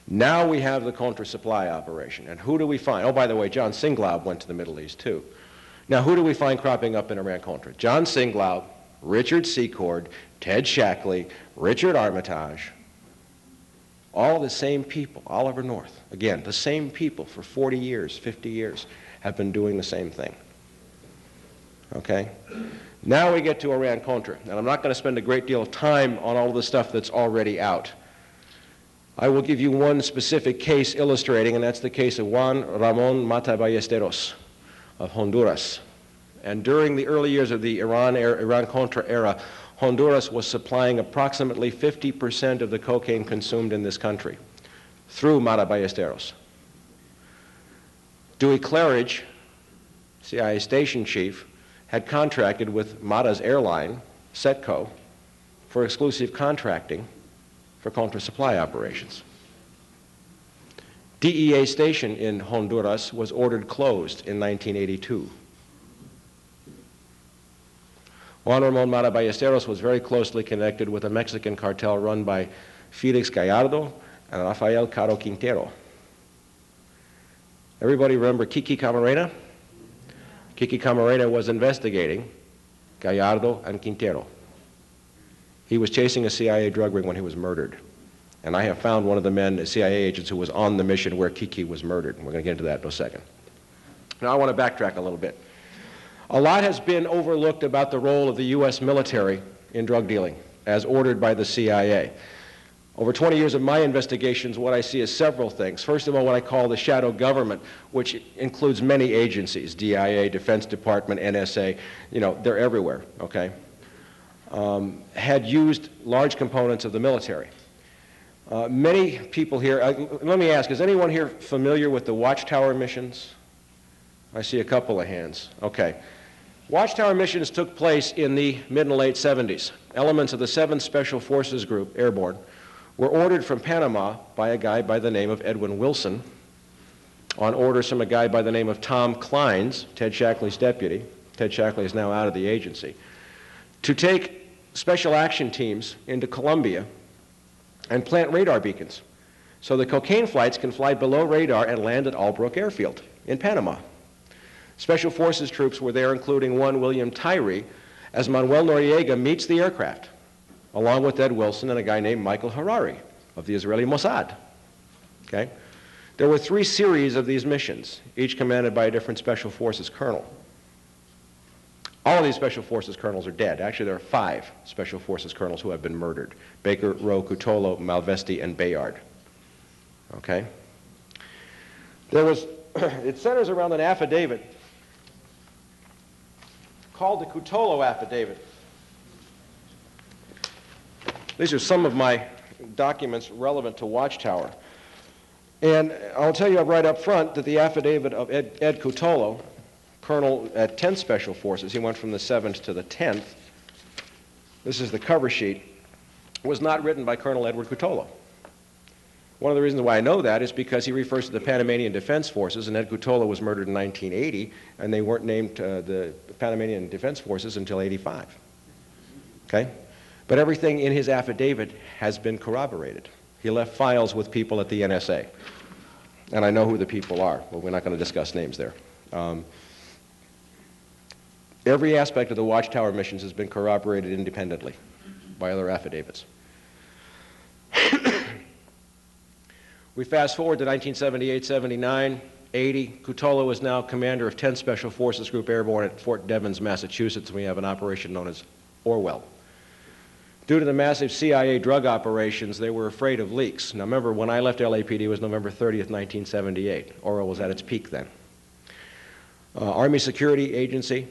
Now we have the Contra supply operation. And who do we find? Oh, by the way, John Singlaub went to the Middle East too. Now who do we find cropping up in Iran-Contra? John Singlaub, Richard Secord, Ted Shackley, Richard Armitage. All the same people. Oliver North. Again, the same people for 40 years, 50 years have been doing the same thing. Okay? Now we get to Iran-Contra. And I'm not going to spend a great deal of time on all the stuff that's already out. I will give you one specific case illustrating, and that's the case of Juan Ramon Mata Ballesteros of Honduras. And during the early years of the Iran-Contra era, Honduras was supplying approximately 50% of the cocaine consumed in this country through Mata Ballesteros. Dewey Claridge, CIA station chief, had contracted with Mata's airline, Setco, for exclusive contracting for contra-supply operations. DEA station in Honduras was ordered closed in 1982. Juan Ramon Mata Ballesteros was very closely connected with a Mexican cartel run by Felix Gallardo and Rafael Caro Quintero. Everybody remember Kiki Camarena? Kiki Camarena was investigating Gallardo and Quintero. He was chasing a CIA drug ring when he was murdered. And I have found one of the men, the CIA agents, who was on the mission where Kiki was murdered. And we're going to get into that in a second. Now I want to backtrack a little bit. A lot has been overlooked about the role of the U.S. military in drug dealing, as ordered by the CIA. Over 20 years of my investigations, what I see is several things. First of all, what I call the shadow government, which includes many agencies, DIA, Defense Department, NSA, you know, they're everywhere, okay, had used large components of the military. Many people here, let me ask, is anyone here familiar with the Watchtower missions? I see a couple of hands. Okay. Watchtower missions took place in the mid and late 70s. Elements of the 7th Special Forces Group, airborne, were ordered from Panama by a guy by the name of Edwin Wilson, on orders from a guy by the name of Tom Kleins, Ted Shackley's deputy. Ted Shackley is now out of the agency, to take special action teams into Colombia and plant radar beacons so the cocaine flights can fly below radar and land at Albrook Airfield in Panama. Special Forces troops were there, including one William Tyree, as Manuel Noriega meets the aircraft, along with Ed Wilson and a guy named Michael Harari of the Israeli Mossad. Okay? There were 3 series of these missions, each commanded by a different Special Forces colonel. All of these Special Forces colonels are dead. Actually, there are 5 Special Forces colonels who have been murdered: Baker, Rowe, Cutolo, Malvesti, and Bayard. Okay? There was, it centers around an affidavit called the Cutolo Affidavit. These are some of my documents relevant to Watchtower. And I'll tell you right up front that the affidavit of Ed Cutolo, colonel at 10th Special Forces, he went from the 7th to the 10th, this is the cover sheet, was not written by Colonel Edward Cutolo. One of the reasons why I know that is because he refers to the Panamanian Defense Forces, and Ed Cutolo was murdered in 1980, and they weren't named the Panamanian Defense Forces until 85. Okay? But everything in his affidavit has been corroborated. He left files with people at the NSA. And I know who the people are, but we're not going to discuss names there. Every aspect of the Watchtower missions has been corroborated independently by other affidavits. We fast forward to 1978, 79, 80. Cutolo is now commander of 10th Special Forces Group Airborne at Fort Devens, Massachusetts. We have an operation known as Orwell. Due to the massive CIA drug operations, they were afraid of leaks. Now remember, when I left LAPD, it was November 30th, 1978. Orwell was at its peak then. Army Security Agency,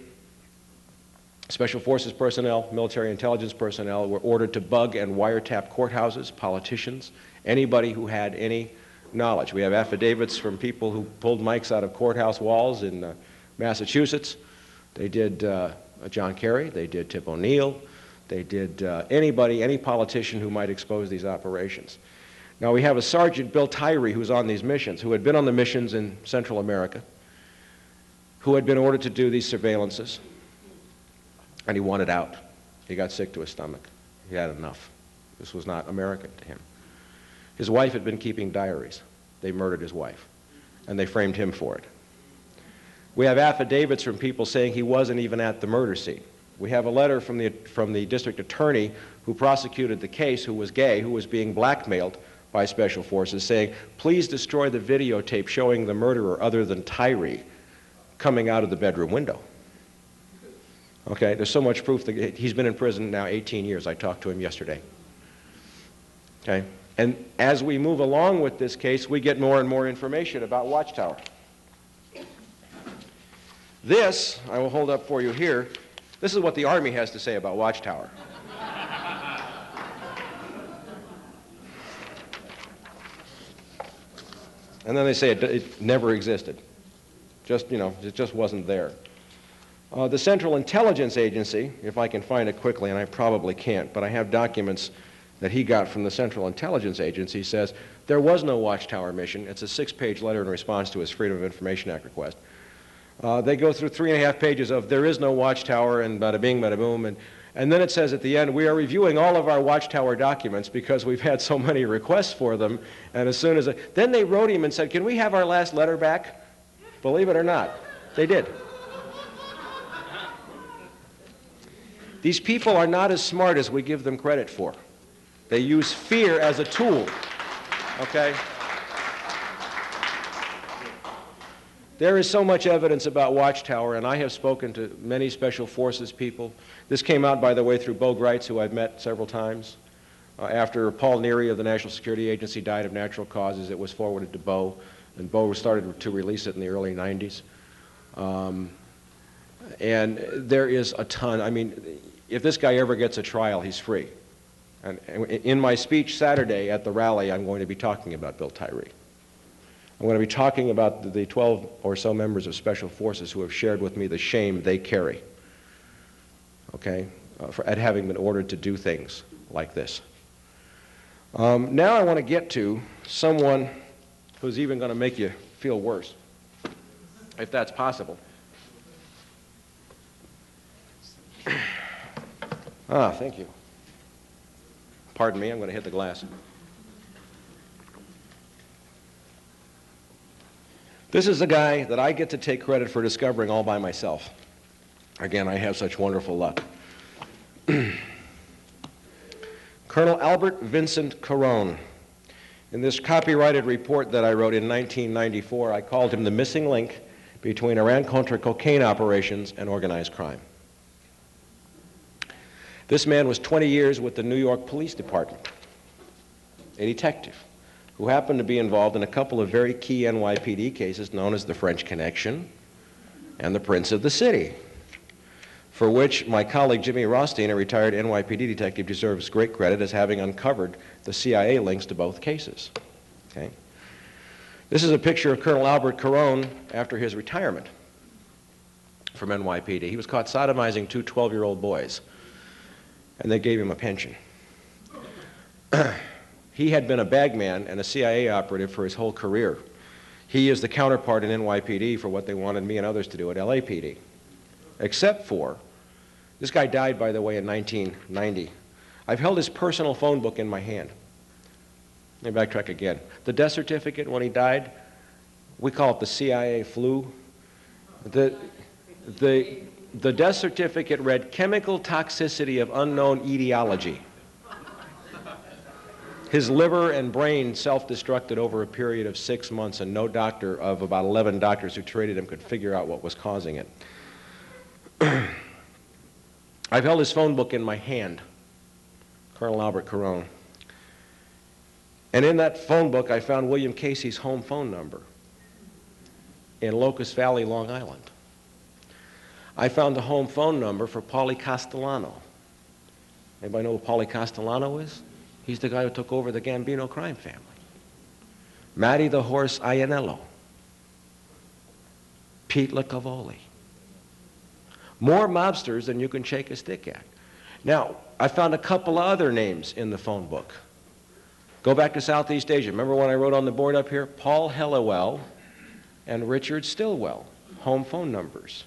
Special Forces personnel, military intelligence personnel were ordered to bug and wiretap courthouses, politicians, anybody who had any knowledge. We have affidavits from people who pulled mics out of courthouse walls in Massachusetts. They did John Kerry, they did Tip O'Neill, they did anybody, any politician who might expose these operations. Now we have a Sergeant Bill Tyree who's on these missions, who had been on the missions in Central America, who had been ordered to do these surveillances, and he wanted out. He got sick to his stomach. He had enough. This was not American to him. His wife had been keeping diaries. They murdered his wife, and they framed him for it. We have affidavits from people saying he wasn't even at the murder scene. We have a letter from the district attorney who prosecuted the case, who was gay, who was being blackmailed by Special Forces, saying, please destroy the videotape showing the murderer other than Tyree coming out of the bedroom window. Okay, there's so much proof that he's been in prison now 18 years. I talked to him yesterday. Okay, and as we move along with this case, we get more and more information about Watchtower. This, I will hold up for you here, this is what the Army has to say about Watchtower. And then they say it never existed. Just, it just wasn't there. The Central Intelligence Agency, if I can find it quickly, and I probably can't, but I have documents that he got from the Central Intelligence Agency, says there was no Watchtower mission. It's a 6-page letter in response to his Freedom of Information Act request. They go through 3.5 pages of there is no Watchtower and bada bing, bada boom, and then it says at the end, we are reviewing all of our Watchtower documents because we've had so many requests for them, and as soon as then they wrote him and said, can we have our last letter back? Believe it or not, they did. These people are not as smart as we give them credit for. They use fear as a tool, okay? There is so much evidence about Watchtower, and I have spoken to many Special Forces people. This came out, by the way, through Bo Greitz, who I've met several times. After Paul Neary of the National Security Agency died of natural causes, it was forwarded to Bo, and Bo started to release it in the early 90s. And there is a ton. I mean, if this guy ever gets a trial, he's free. And in my speech Saturday at the rally, I'm going to be talking about Bill Tyree. I'm going to be talking about the 12 or so members of Special Forces who have shared with me the shame they carry, okay, at having been ordered to do things like this. Now I want to get to someone who's even going to make you feel worse, if that's possible. Thank you. Pardon me, I'm going to hit the glass. This is a guy that I get to take credit for discovering all by myself. Again, I have such wonderful luck. Colonel Albert Vincent Carone. In this copyrighted report that I wrote in 1994, I called him the missing link between Iran-Contra cocaine operations and organized crime. This man was 20 years with the New York Police Department, a detective who happened to be involved in a couple of very key NYPD cases known as the French Connection and the Prince of the City, for which my colleague Jimmy Rothstein, a retired NYPD detective, deserves great credit as having uncovered the CIA links to both cases. Okay? This is a picture of Colonel Albert Carone after his retirement from NYPD. He was caught sodomizing two 12-year-old boys, and they gave him a pension. He had been a bagman and a CIA operative for his whole career. He is the counterpart in NYPD for what they wanted me and others to do at LAPD. Except for, this guy died, by the way, in 1990. I've held his personal phone book in my hand. Let me backtrack again. The death certificate when he died, we call it the CIA flu. The death certificate read, chemical toxicity of unknown etiology. His liver and brain self-destructed over a period of 6 months, and no doctor of about 11 doctors who treated him could figure out what was causing it. I've held his phone book in my hand, Colonel Albert Carone. And in that phone book, I found William Casey's home phone number in Locust Valley, Long Island. I found the home phone number for Paulie Castellano. Anybody know who Paulie Castellano is? He's the guy who took over the Gambino crime family. Matty the Horse Ianello. Pete LaCavoli. More mobsters than you can shake a stick at. Now, I found a couple of other names in the phone book. Go back to Southeast Asia. Remember when I wrote on the board up here? Paul Hellawell and Richard Stillwell, home phone numbers.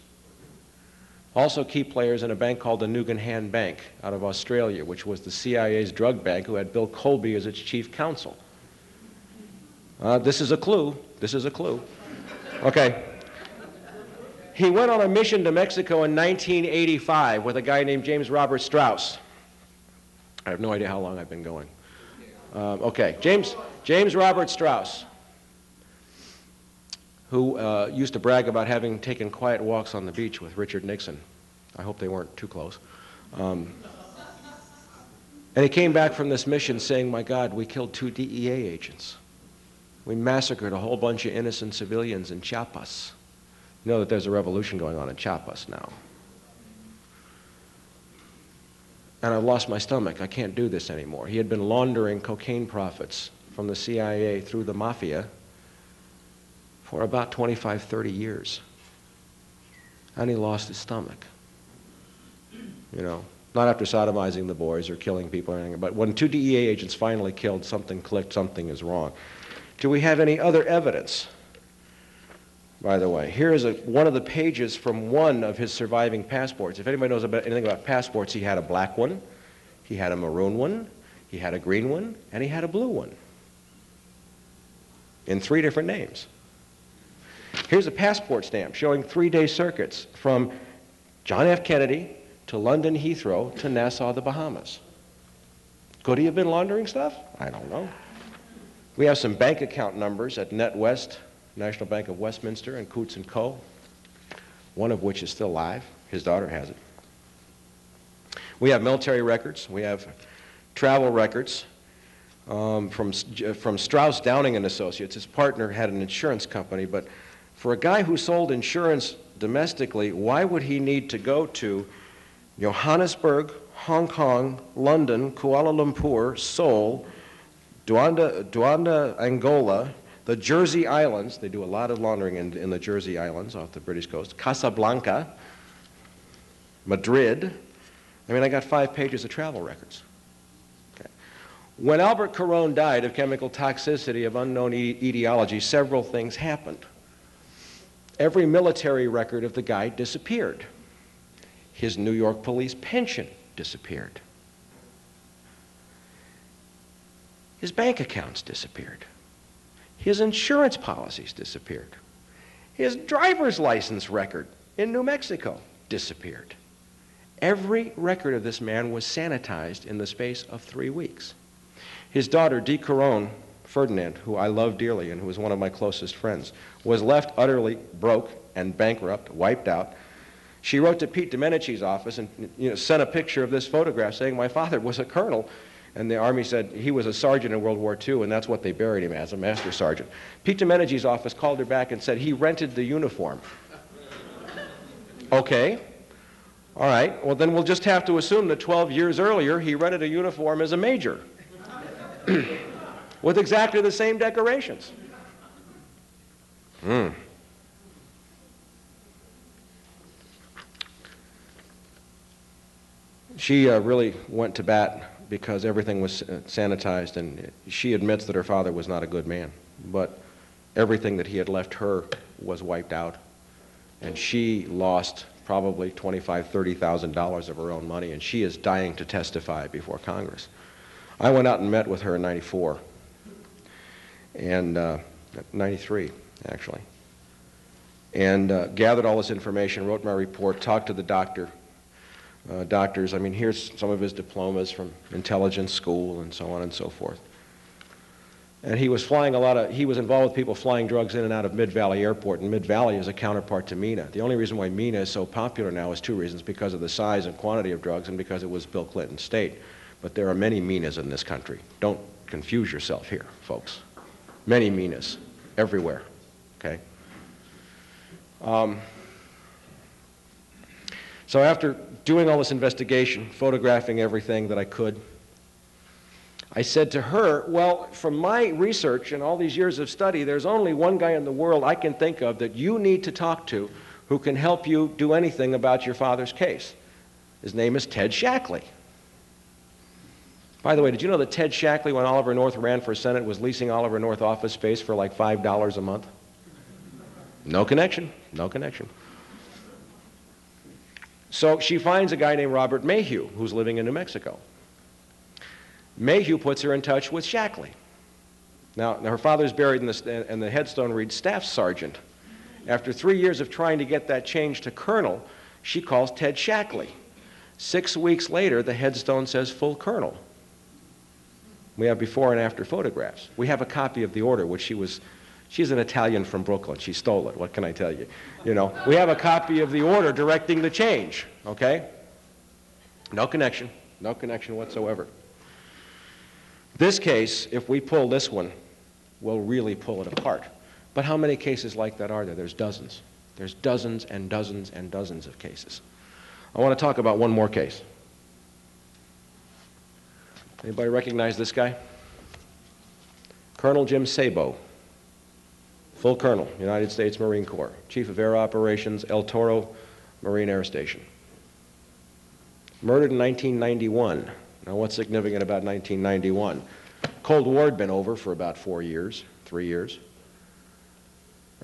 Also key players in a bank called the Nugan Bank out of Australia, which was the CIA's drug bank, who had Bill Colby as its chief counsel. This is a clue. This is a clue. Okay. He went on a mission to Mexico in 1985 with a guy named James Robert Strauss. I have no idea how long I've been going. Okay, James Robert Strauss, who used to brag about having taken quiet walks on the beach with Richard Nixon. I hope they weren't too close. And he came back from this mission saying, my God, we killed 2 DEA agents. We massacred a whole bunch of innocent civilians in Chiapas. You know that there's a revolution going on in Chiapas now. And I've lost my stomach. I can't do this anymore. He had been laundering cocaine profits from the CIA through the mafia for about 25, 30 years. And he lost his stomach. You know, not after sodomizing the boys or killing people or anything, but when 2 DEA agents finally killed, something clicked, something is wrong. Do we have any other evidence? By the way, here is one of the pages from one of his surviving passports. If anybody knows anything about passports, he had a black one, he had a maroon one, he had a green one, and he had a blue one, in 3 different names. Here's a passport stamp showing 3-day circuits from John F. Kennedy to London Heathrow to Nassau, the Bahamas. Could he have been laundering stuff? I don't know. We have some bank account numbers at NetWest, National Bank of Westminster, and Coots & Co., one of which is still alive. His daughter has it. We have military records. We have travel records from Strauss, Downing and Associates. His partner had an insurance company, but for a guy who sold insurance domestically, why would he need to go to Johannesburg, Hong Kong, London, Kuala Lumpur, Seoul, Luanda, Angola, the Jersey Islands? They do a lot of laundering in the Jersey Islands off the British coast, Casablanca, Madrid. I mean, I got 5 pages of travel records. Okay. When Albert Caron died of chemical toxicity of unknown etiology, several things happened. Every military record of the guy disappeared. His New York police pension disappeared. His bank accounts disappeared. His insurance policies disappeared. His driver's license record in New Mexico disappeared. Every record of this man was sanitized in the space of 3 weeks. His daughter, Dee Caron Ferdinand, who I love dearly and who was one of my closest friends, was left utterly broke and bankrupt, wiped out. She wrote to Pete Domenici's office and sent a picture of this photograph saying, "My father was a colonel." And the Army said he was a sergeant in World War II, and that's what they buried him as, a master sergeant. Pete Domenici's office called her back and said he rented the uniform. Okay. All right. Well, then we'll just have to assume that 12 years earlier he rented a uniform as a major with exactly the same decorations. She really went to bat because everything was sanitized, and she admits that her father was not a good man, but everything that he had left her was wiped out, and she lost probably $25,000, $30,000 of her own money, and she is dying to testify before Congress. I went out and met with her in '94, and '93 actually, and gathered all this information, wrote my report, talked to the doctors. I mean, here's some of his diplomas from intelligence school and so on and so forth. And he was flying he was involved with people flying drugs in and out of Mid-Valley Airport, and Mid-Valley is a counterpart to MENA. The only reason why MENA is so popular now is 2 reasons: because of the size and quantity of drugs and because it was Bill Clinton's state. But there are many MENAs in this country. Don't confuse yourself here, folks. Many MENAs, everywhere, okay? So after doing all this investigation, photographing everything that I could, I said to her, well, from my research and all these years of study, there's only one guy in the world I can think of that you need to talk to who can help you do anything about your father's case. His name is Ted Shackley. By the way, did you know that Ted Shackley, when Oliver North ran for Senate, was leasing Oliver North office space for like $5 a month? No connection, no connection. So she finds a guy named Robert Mayhew, who's living in New Mexico. Mayhew puts her in touch with Shackley. Now her father's buried and the headstone reads Staff Sergeant. After 3 years of trying to get that changed to Colonel, she calls Ted Shackley. 6 weeks later, the headstone says Full Colonel. We have before and after photographs. We have a copy of the order, which she's an Italian from Brooklyn. She stole it. What can I tell you? You know, we have a copy of the order directing the change, okay? No connection whatsoever. This case, if we pull this one, we'll really pull it apart. But how many cases like that are there? There's dozens. There's dozens and dozens and dozens of cases. I want to talk about one more case. Anybody recognize this guy? Colonel Jim Sabo. full colonel, United States Marine Corps, Chief of Air Operations, El Toro Marine Air Station. Murdered in 1991. Now, what's significant about 1991? Cold War had been over for about 4 years, 3 years.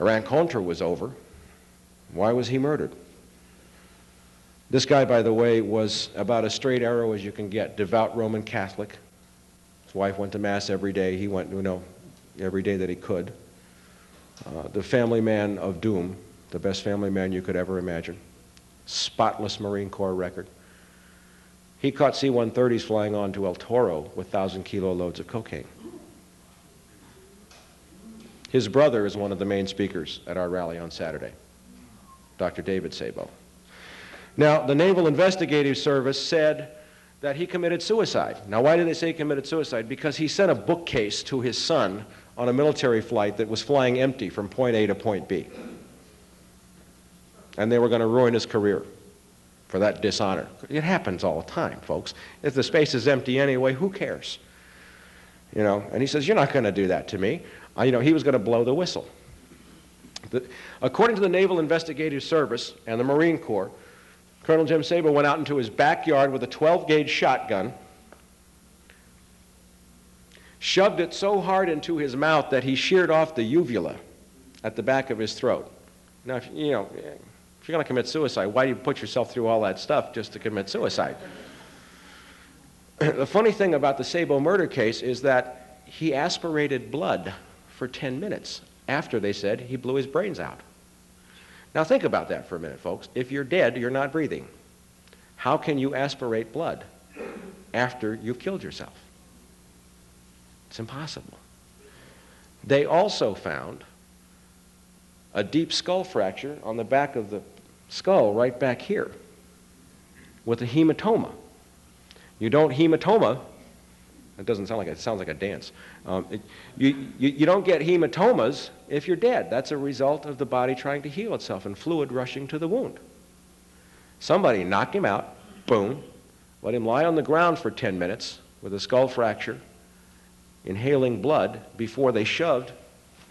Iran-Contra was over. Why was he murdered? This guy, by the way, was about as straight arrow as you can get, devout Roman Catholic. His wife went to Mass every day. He went, every day that he could. The family man of doom, the best family man you could ever imagine. Spotless Marine Corps record. He caught C-130s flying on to El Toro with 1,000-kilo loads of cocaine. His brother is one of the main speakers at our rally on Saturday, Dr. David Sabo. Now, the Naval Investigative Service said that he committed suicide. Now, why did they say he committed suicide? Because he sent a bookcase to his son on a military flight that was flying empty from point A to point B. And they were going to ruin his career for that dishonor. It happens all the time, folks. If the space is empty anyway, who cares? And he says, you're not going to do that to me. He was going to blow the whistle. According to the Naval Investigative Service and the Marine Corps, Colonel Jim Sabo went out into his backyard with a 12-gauge shotgun, shoved it so hard into his mouth that he sheared off the uvula at the back of his throat. Now, if you're going to commit suicide, why do you put yourself through all that stuff just to commit suicide? The funny thing about the Sabo murder case is that he aspirated blood for 10 minutes after they said he blew his brains out. Now think about that for a minute, folks. If you're dead, you're not breathing. How can you aspirate blood after you've killed yourself? It's impossible. They also found a deep skull fracture on the back of the skull right back here with a hematoma. You don't hematoma, it doesn't sound like it sounds like a dance. You don't get hematomas if you're dead. That's a result of the body trying to heal itself and fluid rushing to the wound. Somebody knocked him out, boom, let him lie on the ground for 10 minutes with a skull fracture, inhaling blood before they shoved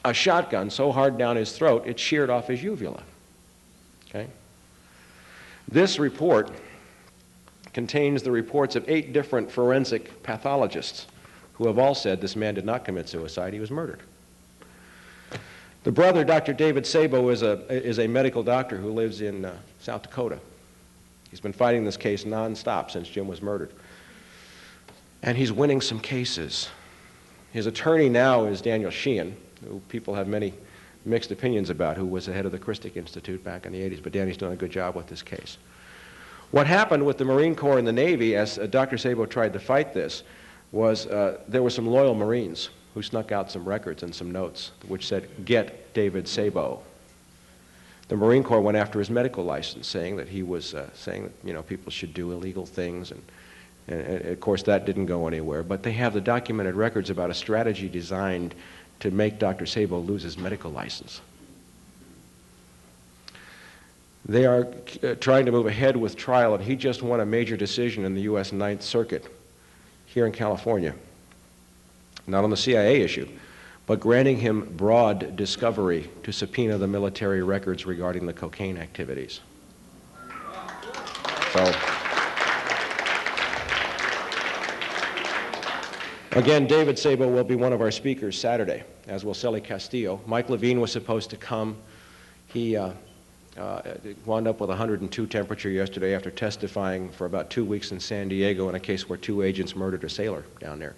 a shotgun so hard down his throat it sheared off his uvula. Okay? This report contains the reports of 8 different forensic pathologists who have all said this man did not commit suicide, he was murdered. The brother, Dr. David Sabo, is a medical doctor who lives in South Dakota. He's been fighting this case nonstop since Jim was murdered. And he's winning some cases. His attorney now is Daniel Sheehan, who people have many mixed opinions about, who was the head of the Christic Institute back in the 80s, but Danny's done a good job with this case. What happened with the Marine Corps and the Navy as Dr. Sabo tried to fight this was there were some loyal Marines who snuck out some records and some notes which said, "Get David Sabo." The Marine Corps went after his medical license, saying that he was saying that people should do illegal things, and of course that didn't go anywhere. But they have the documented records about a strategy designed to make Dr. Sabo lose his medical license. They are trying to move ahead with trial, and he just won a major decision in the U.S. Ninth Circuit here in California, not on the CIA issue, but granting him broad discovery to subpoena the military records regarding the cocaine activities. So, again, David Sabo will be one of our speakers Saturday, as will Celly Castillo. Mike Levine was supposed to come. He wound up with 102 temperature yesterday after testifying for about 2 weeks in San Diego in a case where 2 agents murdered a sailor down there.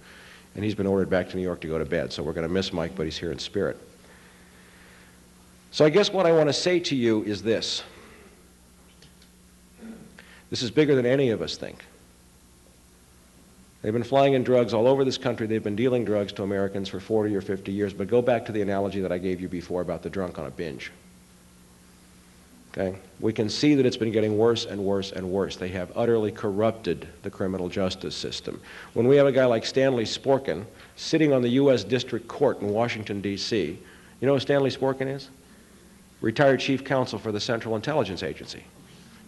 And he's been ordered back to New York to go to bed, so we're going to miss Mike, but he's here in spirit. So I guess what I want to say to you is this. This is bigger than any of us think. They've been flying in drugs all over this country. They've been dealing drugs to Americans for 40 or 50 years, but go back to the analogy that I gave you before about the drunk on a binge. Okay? We can see that it's been getting worse and worse and worse. They have utterly corrupted the criminal justice system. When we have a guy like Stanley Sporkin sitting on the U.S. District Court in Washington, D.C., you know who Stanley Sporkin is? Retired Chief Counsel for the Central Intelligence Agency.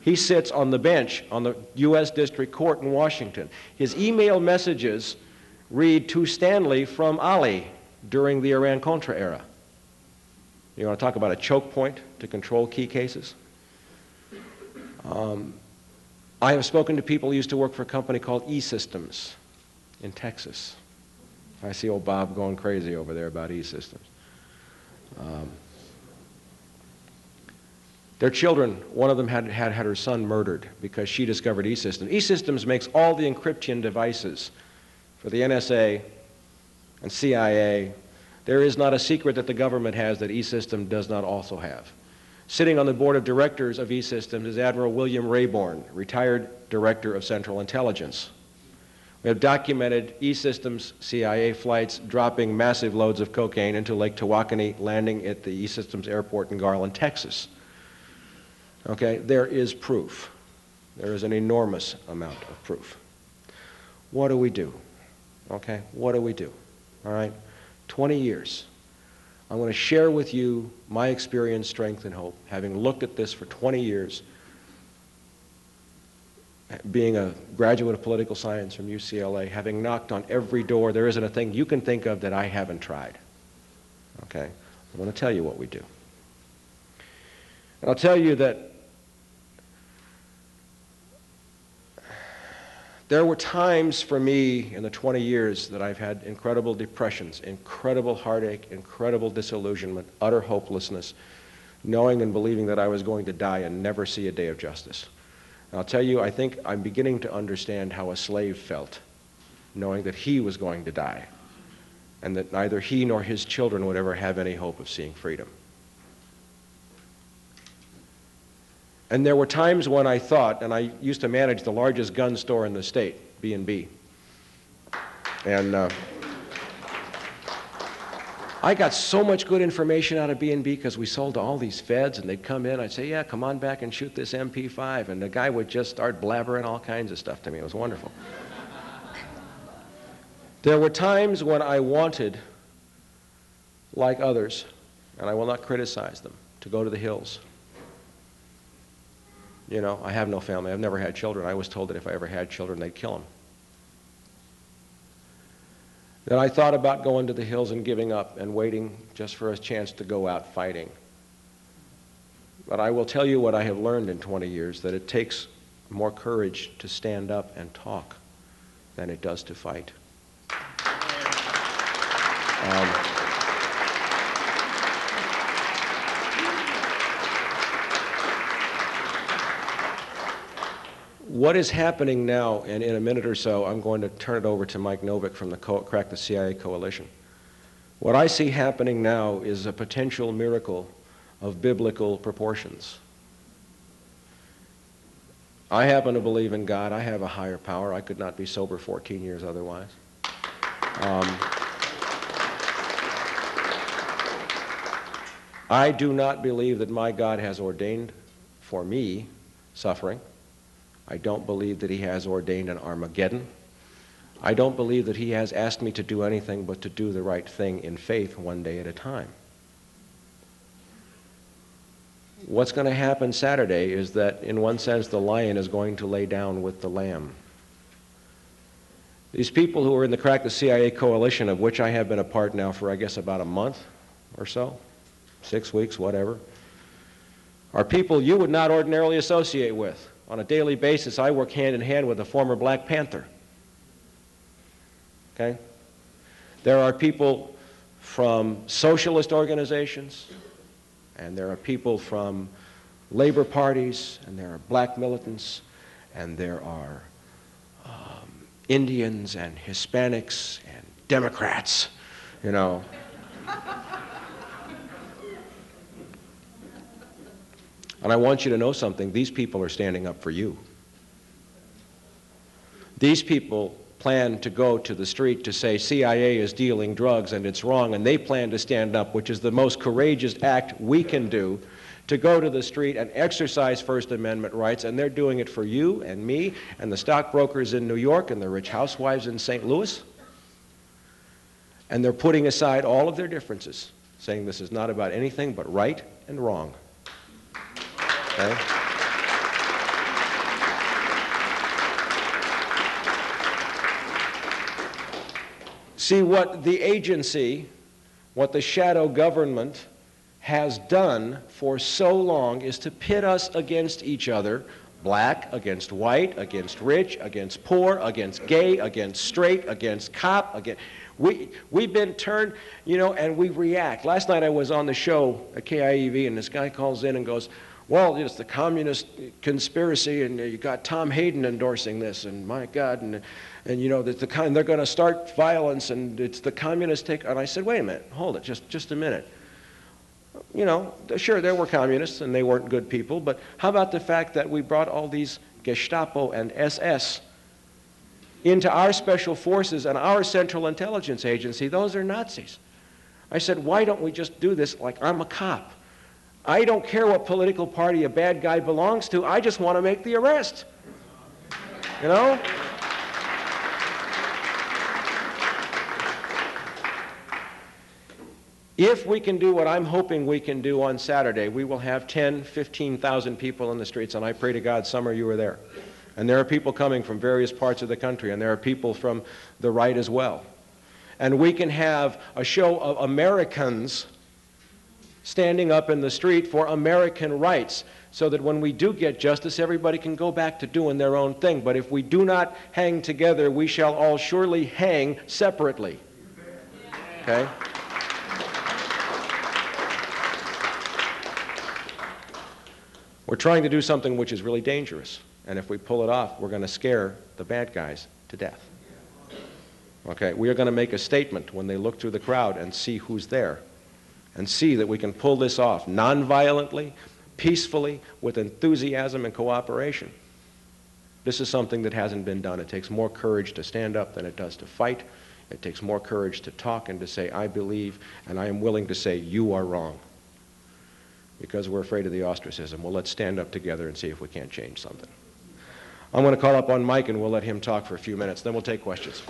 He sits on the bench on the U.S. District Court in Washington. His email messages read to Stanley from Ali during the Iran-Contra era. You want to talk about a choke point to control key cases? I have spoken to people who used to work for a company called E-Systems in Texas. I see old Bob going crazy over there about E-Systems. Their children, one of them had her son murdered because she discovered E-Systems. E-Systems makes all the encryption devices for the NSA and CIA. There is not a secret that the government has that E-Systems does not also have. Sitting on the board of directors of E-Systems is Admiral William Rayborn, retired director of Central Intelligence. We have documented E-Systems CIA flights dropping massive loads of cocaine into Lake Tawakoni, landing at the E-Systems airport in Garland, Texas. Okay, there is proof. There is an enormous amount of proof. What do we do? Okay, what do we do? All right, 20 years. I'm going to share with you my experience, strength, and hope, having looked at this for 20 years, being a graduate of political science from UCLA, having knocked on every door. There isn't a thing you can think of that I haven't tried. Okay, I'm going to tell you what we do. And I'll tell you that there were times for me in the 20 years that I've had incredible depressions, incredible heartache, incredible disillusionment, utter hopelessness, knowing and believing that I was going to die and never see a day of justice. And I'll tell you, I think I'm beginning to understand how a slave felt, knowing that he was going to die, and that neither he nor his children would ever have any hope of seeing freedom. And there were times when I thought, and I used to manage the largest gun store in the state, B&B. And I got so much good information out of B&B because we sold to all these feds, and they'd come in, I'd say, yeah, come on back and shoot this MP5, and the guy would just start blabbering all kinds of stuff to me. It was wonderful. There were times when I wanted, like others, and I will not criticize them, to go to the hills. You know, I have no family. I've never had children. I was told that if I ever had children, they'd kill them. Then I thought about going to the hills and giving up and waiting just for a chance to go out fighting. But I will tell you what I have learned in 20 years, that it takes more courage to stand up and talk than it does to fight. What is happening now, and in a minute or so, I'm going to turn it over to Mike Novick from the Crack the CIA Coalition. What I see happening now is a potential miracle of biblical proportions. I happen to believe in God. I have a higher power. I could not be sober 14 years otherwise. I do not believe that my God has ordained for me suffering. I don't believe that he has ordained an Armageddon. I don't believe that he has asked me to do anything but to do the right thing in faith one day at a time. What's going to happen Saturday is that, in one sense, the lion is going to lay down with the lamb. These people who are in the Crack the CIA Coalition, of which I have been a part now for, I guess, about a month or so, 6 weeks, whatever, are people you would not ordinarily associate with. On a daily basis, I work hand in hand with a former Black Panther. Okay? There are people from socialist organizations, and there are people from labor parties, and there are black militants, and there are Indians and Hispanics and Democrats, you know. And I want you to know something. These people are standing up for you. These people plan to go to the street to say CIA is dealing drugs and it's wrong, and they plan to stand up, which is the most courageous act we can do, to go to the street and exercise First Amendment rights, and they're doing it for you and me and the stockbrokers in New York and the rich housewives in St. Louis. And they're putting aside all of their differences, saying this is not about anything but right and wrong. Okay? See, what the agency, what the shadow government has done for so long is to pit us against each other, black against white, against rich, against poor, against gay, against straight, against cop, against... We've been turned, you know, and we react. Last night I was on the show at KIEV, and this guy calls in and goes, well, it's the communist conspiracy, and you got Tom Hayden endorsing this, and my God, and you know, they're going to start violence, and it's the communist take. And I said, wait a minute, hold it, just a minute. You know, sure, there were communists, and they weren't good people, but how about the fact that we brought all these Gestapo and SS into our special forces and our Central Intelligence Agency? Those are Nazis. I said, why don't we just do this like I'm a cop? I don't care what political party a bad guy belongs to. I just want to make the arrest. You know? If we can do what I'm hoping we can do on Saturday, we will have 10, 15,000 people in the streets, and I pray to God some of you are there. And there are people coming from various parts of the country, and there are people from the right as well. And we can have a show of Americans standing up in the street for American rights, so that when we do get justice, everybody can go back to doing their own thing. But if we do not hang together, we shall all surely hang separately. Okay? We're trying to do something which is really dangerous. And if we pull it off, we're going to scare the bad guys to death. Okay? We are going to make a statement when they look through the crowd and see who's there, and see that we can pull this off nonviolently, peacefully, with enthusiasm and cooperation. This is something that hasn't been done. It takes more courage to stand up than it does to fight. It takes more courage to talk and to say, I believe, and I am willing to say, you are wrong. Because we're afraid of the ostracism. Well, let's stand up together and see if we can't change something. I'm going to call up on Mike, and we'll let him talk for a few minutes. Then we'll take questions.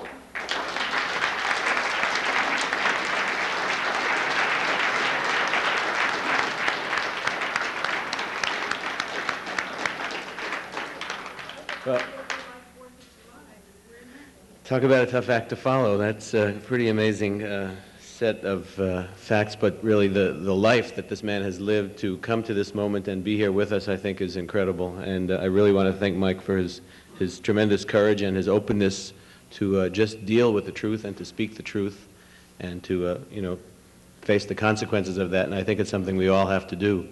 Well, talk about a tough act to follow. That's a pretty amazing set of facts, but really the life that this man has lived to come to this moment and be here with us, I think, is incredible. And I really want to thank Mike for his tremendous courage and his openness to just deal with the truth and to speak the truth and to, you know, face the consequences of that. And I think it's something we all have to do.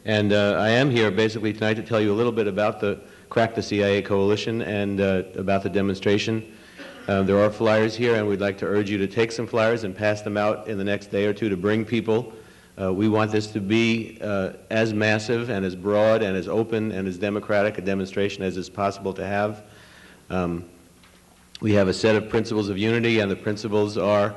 And I am here basically tonight to tell you a little bit about the Crack the CIA Coalition and about the demonstration. There are flyers here, and we'd like to urge you to take some flyers and pass them out in the next day or two to bring people. We want this to be as massive and as broad and as open and as democratic a demonstration as is possible to have. We have a set of principles of unity, and the principles are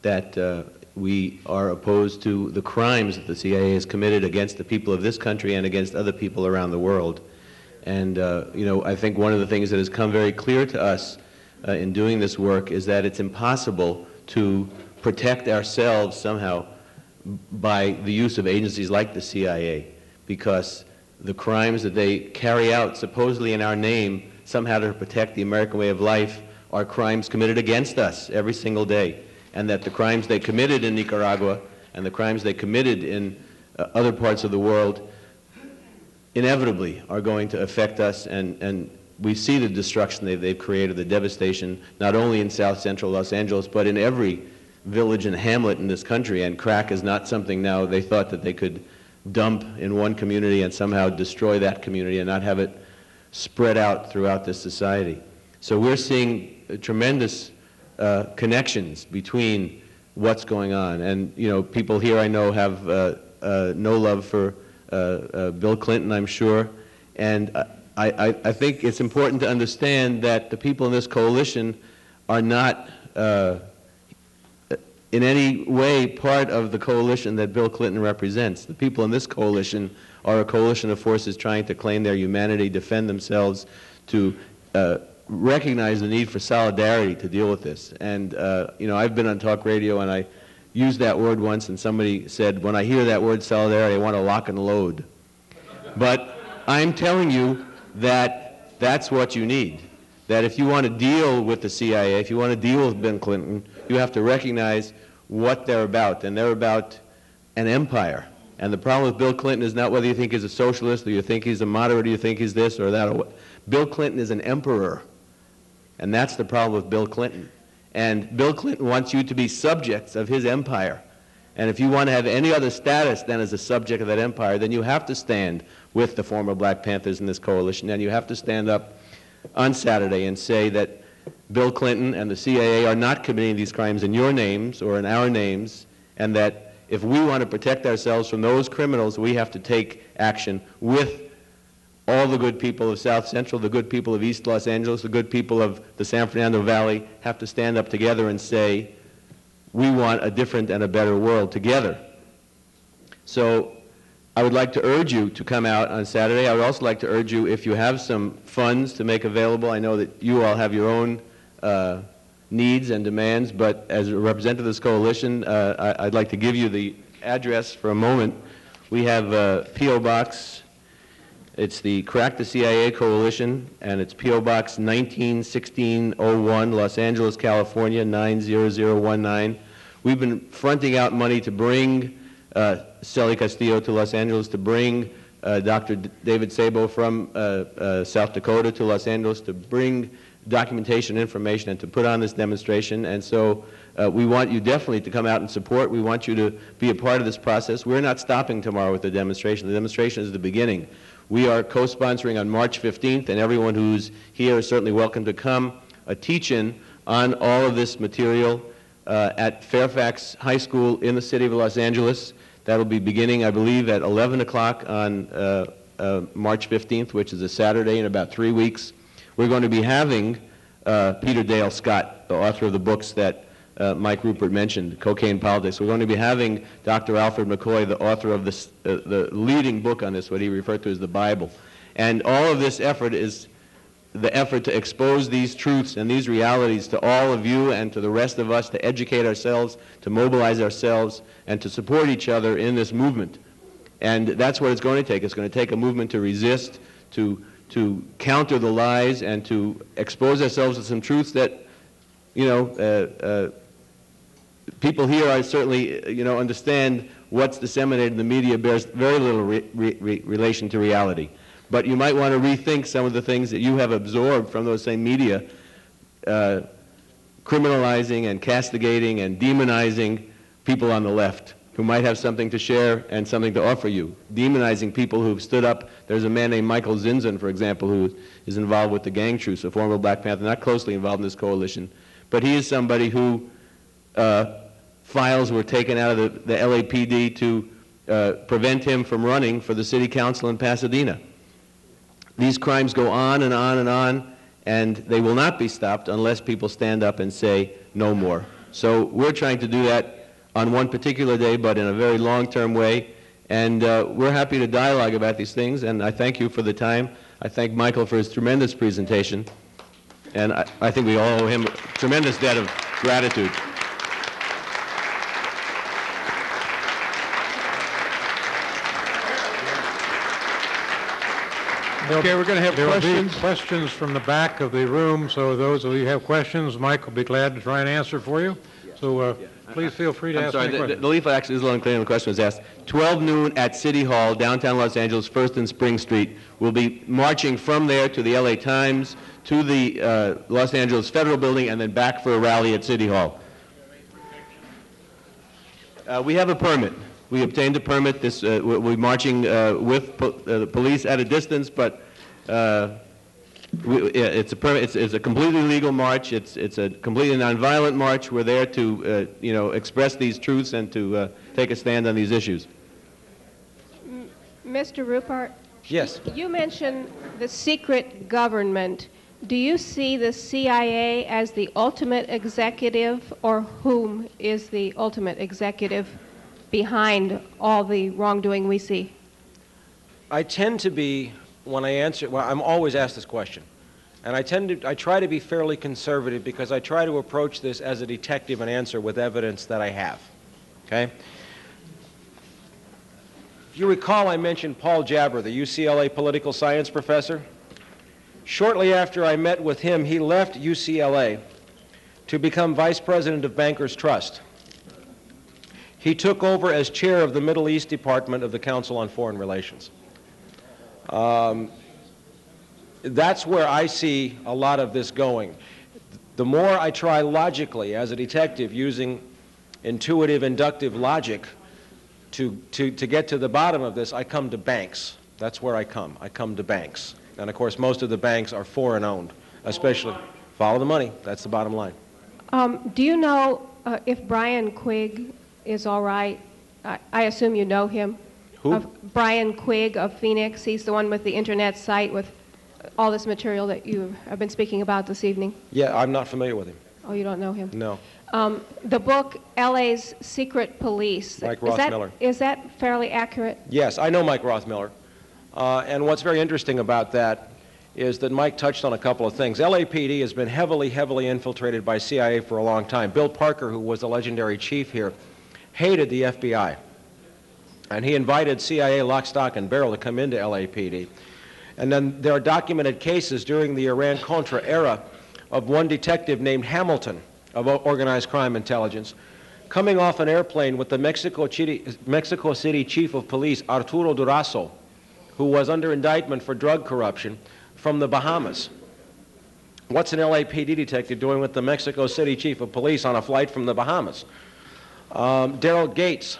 that we are opposed to the crimes that the CIA has committed against the people of this country and against other people around the world. And, you know, I think one of the things that has come very clear to us in doing this work is that it's impossible to protect ourselves somehow by the use of agencies like the CIA, because the crimes that they carry out supposedly in our name somehow to protect the American way of life are crimes committed against us every single day, and that the crimes they committed in Nicaragua and the crimes they committed in other parts of the world inevitably are going to affect us, and we see the destruction they've created, the devastation, not only in South Central Los Angeles, but in every village and hamlet in this country. And crack is not something now they thought that they could dump in one community and somehow destroy that community and not have it spread out throughout this society. So we're seeing tremendous connections between what's going on. And, you know, people here I know have no love for Bill Clinton, I'm sure, and I think it's important to understand that the people in this coalition are not in any way part of the coalition that Bill Clinton represents. The people in this coalition are a coalition of forces trying to claim their humanity, defend themselves, to recognize the need for solidarity to deal with this. And, you know, I've been on talk radio, and I used that word once, and somebody said, when I hear that word solidarity, I want to lock and load. But I'm telling you that that's what you need. That if you want to deal with the CIA, if you want to deal with Bill Clinton, you have to recognize what they're about. And they're about an empire. And the problem with Bill Clinton is not whether you think he's a socialist or you think he's a moderate or you think he's this or that. Or Bill Clinton is an emperor. And that's the problem with Bill Clinton. And Bill Clinton wants you to be subjects of his empire. And if you want to have any other status than as a subject of that empire, then you have to stand with the former Black Panthers in this coalition, and you have to stand up on Saturday and say that Bill Clinton and the CIA are not committing these crimes in your names or in our names, and that if we want to protect ourselves from those criminals, we have to take action with all the good people of South Central, the good people of East Los Angeles, the good people of the San Fernando Valley have to stand up together and say, we want a different and a better world together. So I would like to urge you to come out on Saturday. I would also like to urge you, if you have some funds to make available, I know that you all have your own needs and demands, but as a representative of this coalition, I'd like to give you the address for a moment. We have P.O. Box. It's the Crack the CIA Coalition, and it's P.O. Box 191601, Los Angeles, California, 90019. We've been fronting out money to bring Celly Castillo to Los Angeles, to bring Dr. David Sabo from South Dakota to Los Angeles, to bring documentation, information, and to put on this demonstration. And so we want you definitely to come out and support. We want you to be a part of this process. We're not stopping tomorrow with the demonstration. The demonstration is the beginning. We are co-sponsoring on March 15th, and everyone who's here is certainly welcome to come, a teach-in on all of this material at Fairfax High School in the city of Los Angeles. That'll be beginning, I believe, at 11 o'clock on March 15th, which is a Saturday in about 3 weeks. We're going to be having Peter Dale Scott, the author of the books that Mike Ruppert mentioned, Cocaine Politics. We're going to be having Dr. Alfred McCoy, the author of this, the leading book on this, what he referred to as the Bible. And all of this effort is the effort to expose these truths and these realities to all of you and to the rest of us, to educate ourselves, to mobilize ourselves, and to support each other in this movement. And that's what it's going to take. It's going to take a movement to resist, to counter the lies, and to expose ourselves to some truths that, you know, people here are certainly, you know, understand what's disseminated in the media bears very little relation to reality. But you might want to rethink some of the things that you have absorbed from those same media, criminalizing and castigating and demonizing people on the left who might have something to share and something to offer you, demonizing people who've stood up. There's a man named Michael Zinzin, for example, who is involved with the gang troops, a former Black Panther, not closely involved in this coalition, but he is somebody who files were taken out of the LAPD to prevent him from running for the city council in Pasadena. These crimes go on and on and on, and they will not be stopped unless people stand up and say no more. So we're trying to do that on one particular day, but in a very long-term way, and we're happy to dialogue about these things, and I thank you for the time. I thank Michael for his tremendous presentation, and I think we all owe him a tremendous debt of gratitude. Okay, we're going to have There will questions. be questions from the back of the room, so those of you who have questions, Mike will be glad to try and answer for you. So please feel free to ask any questions. The leaflet actually is a little unclear. The question was asked. 12 noon at City Hall, downtown Los Angeles, 1st and Spring Street. We'll be marching from there to the LA Times, to the Los Angeles Federal Building, and then back for a rally at City Hall. We have a permit. We obtained a permit. We'll be marching with the police at a distance, but it's a permit. It's a completely legal march. It's a completely nonviolent march. We're there to you know, express these truths and to take a stand on these issues. Mr. Ruppert? Yes. You mentioned the secret government. Do you see the CIA as the ultimate executive, or whom is the ultimate executive behind all the wrongdoing we see? I tend to be, when I answer, well, I'm always asked this question, and I try to be fairly conservative because I try to approach this as a detective and answer with evidence that I have, okay? If you recall, I mentioned Paul Jabber, the UCLA political science professor. Shortly after I met with him, he left UCLA to become vice president of Bankers Trust. he took over as chair of the Middle East Department of the Council on Foreign Relations. That's where I see a lot of this going. The more I try logically as a detective using intuitive, inductive logic to get to the bottom of this, I come to banks. That's where I come. I come to banks. And of course, most of the banks are foreign owned, especially. Follow the money. That's the bottom line. Do you know if Brian Quigg is all right? I assume you know him. Who? Brian Quigg of Phoenix. He's the one with the internet site with all this material that you have been speaking about this evening. Yeah, I'm not familiar with him. Oh, you don't know him? No. The book, L.A.'s Secret Police. Mike Rothmiller. Is that fairly accurate? Yes, I know Mike Rothmiller. And what's very interesting about that is that Mike touched on a couple of things. LAPD has been heavily, heavily infiltrated by CIA for a long time. Bill Parker, who was the legendary chief here, hated the FBI. And he invited CIA lock, stock, and barrel to come into LAPD. And then there are documented cases during the Iran-Contra era of one detective named Hamilton of Organized Crime Intelligence coming off an airplane with the Mexico City Chief of Police, Arturo Durazo, who was under indictment for drug corruption, from the Bahamas. What's an LAPD detective doing with the Mexico City Chief of Police on a flight from the Bahamas? Daryl Gates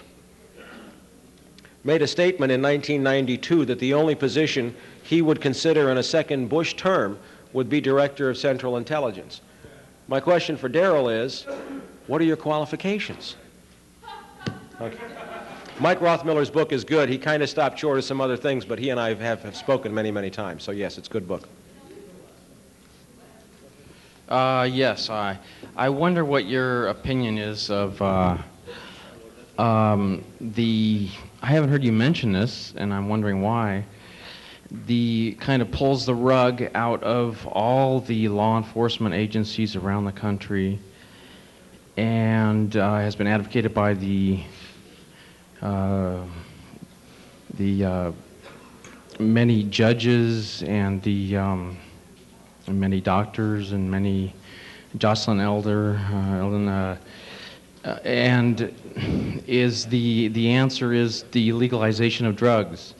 made a statement in 1992 that the only position he would consider in a second Bush term would be Director of Central Intelligence. My question for Daryl is, what are your qualifications? Okay. Mike Rothmiller's book is good. He kind of stopped short of some other things, but he and I have spoken many, many times. So yes, it's a good book. Yes, I wonder what your opinion is of I haven't heard you mention this, and I'm wondering why. The kind of pulls the rug out of all the law enforcement agencies around the country, and has been advocated by the many judges and the many doctors and many Jocelyn Elder, and the answer is the legalization of drugs.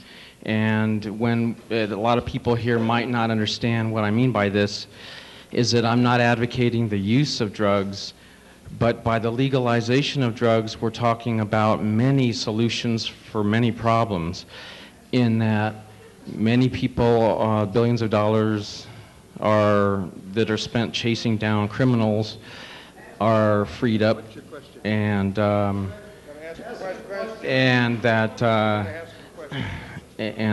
And when a lot of people here might not understand what I mean by this, is that I'm not advocating the use of drugs, but by the legalization of drugs, we're talking about many solutions for many problems, in that many people, billions of dollars that are spent chasing down criminals are freed up, and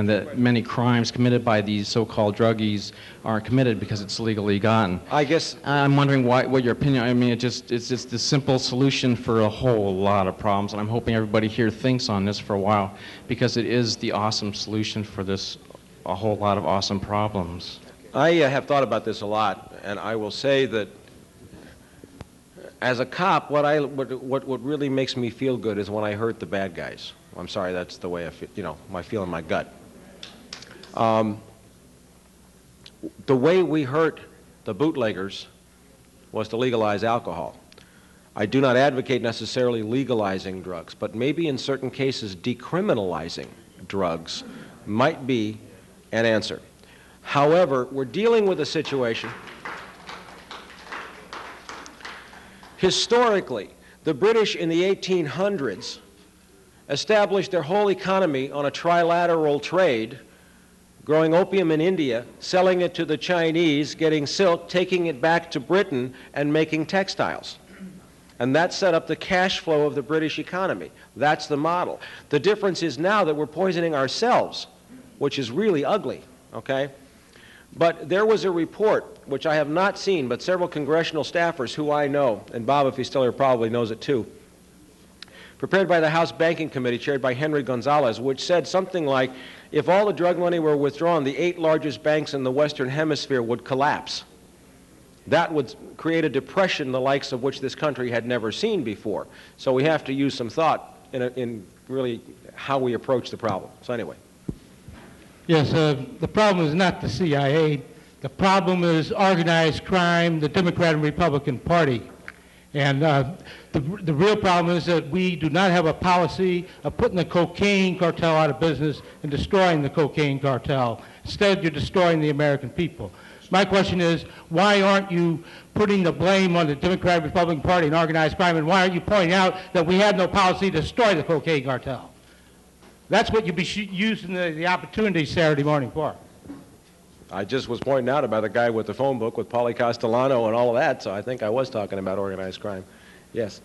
that many crimes committed by these so-called druggies aren't committed because it's legally gotten. I guess I'm wondering what your opinion. I mean, it's just the simple solution for a whole lot of problems, and I'm hoping everybody here thinks on this for a while, because it is the awesome solution for a whole lot of awesome problems. I have thought about this a lot, and I will say that as a cop, what really makes me feel good is when I hurt the bad guys. I'm sorry, that's the way I feel, I feel in my gut. The way we hurt the bootleggers was to legalize alcohol. I do not advocate necessarily legalizing drugs, but maybe in certain cases decriminalizing drugs might be an answer. However, we're dealing with a situation. Historically, the British in the 1800s established their whole economy on a trilateral trade, growing opium in India, selling it to the Chinese, getting silk, taking it back to Britain, and making textiles. And that set up the cash flow of the British economy. That's the model. The difference is now that we're poisoning ourselves, which is really ugly, okay? But there was a report, which I have not seen, but several congressional staffers who I know, and Bob, if he's still here, probably knows it too, prepared by the House Banking Committee, chaired by Henry Gonzalez, which said something like, if all the drug money were withdrawn, the 8 largest banks in the Western Hemisphere would collapse. That would create a depression the likes of which this country had never seen before. So we have to use some thought in really how we approach the problem. So anyway. Yes, the problem is not the CIA. The problem is organized crime, the Democrat and Republican Party. And the real problem is that we do not have a policy of putting the cocaine cartel out of business and destroying the cocaine cartel. Instead, you're destroying the American people. My question is, why aren't you putting the blame on the Democratic Republican Party and organized crime, and why aren't you pointing out that we have no policy to destroy the cocaine cartel? That's what you'd be using the opportunity Saturday morning for. I just was pointing out about the guy with the phone book with Paulie Castellano and all of that, so I think I was talking about organized crime. Yes.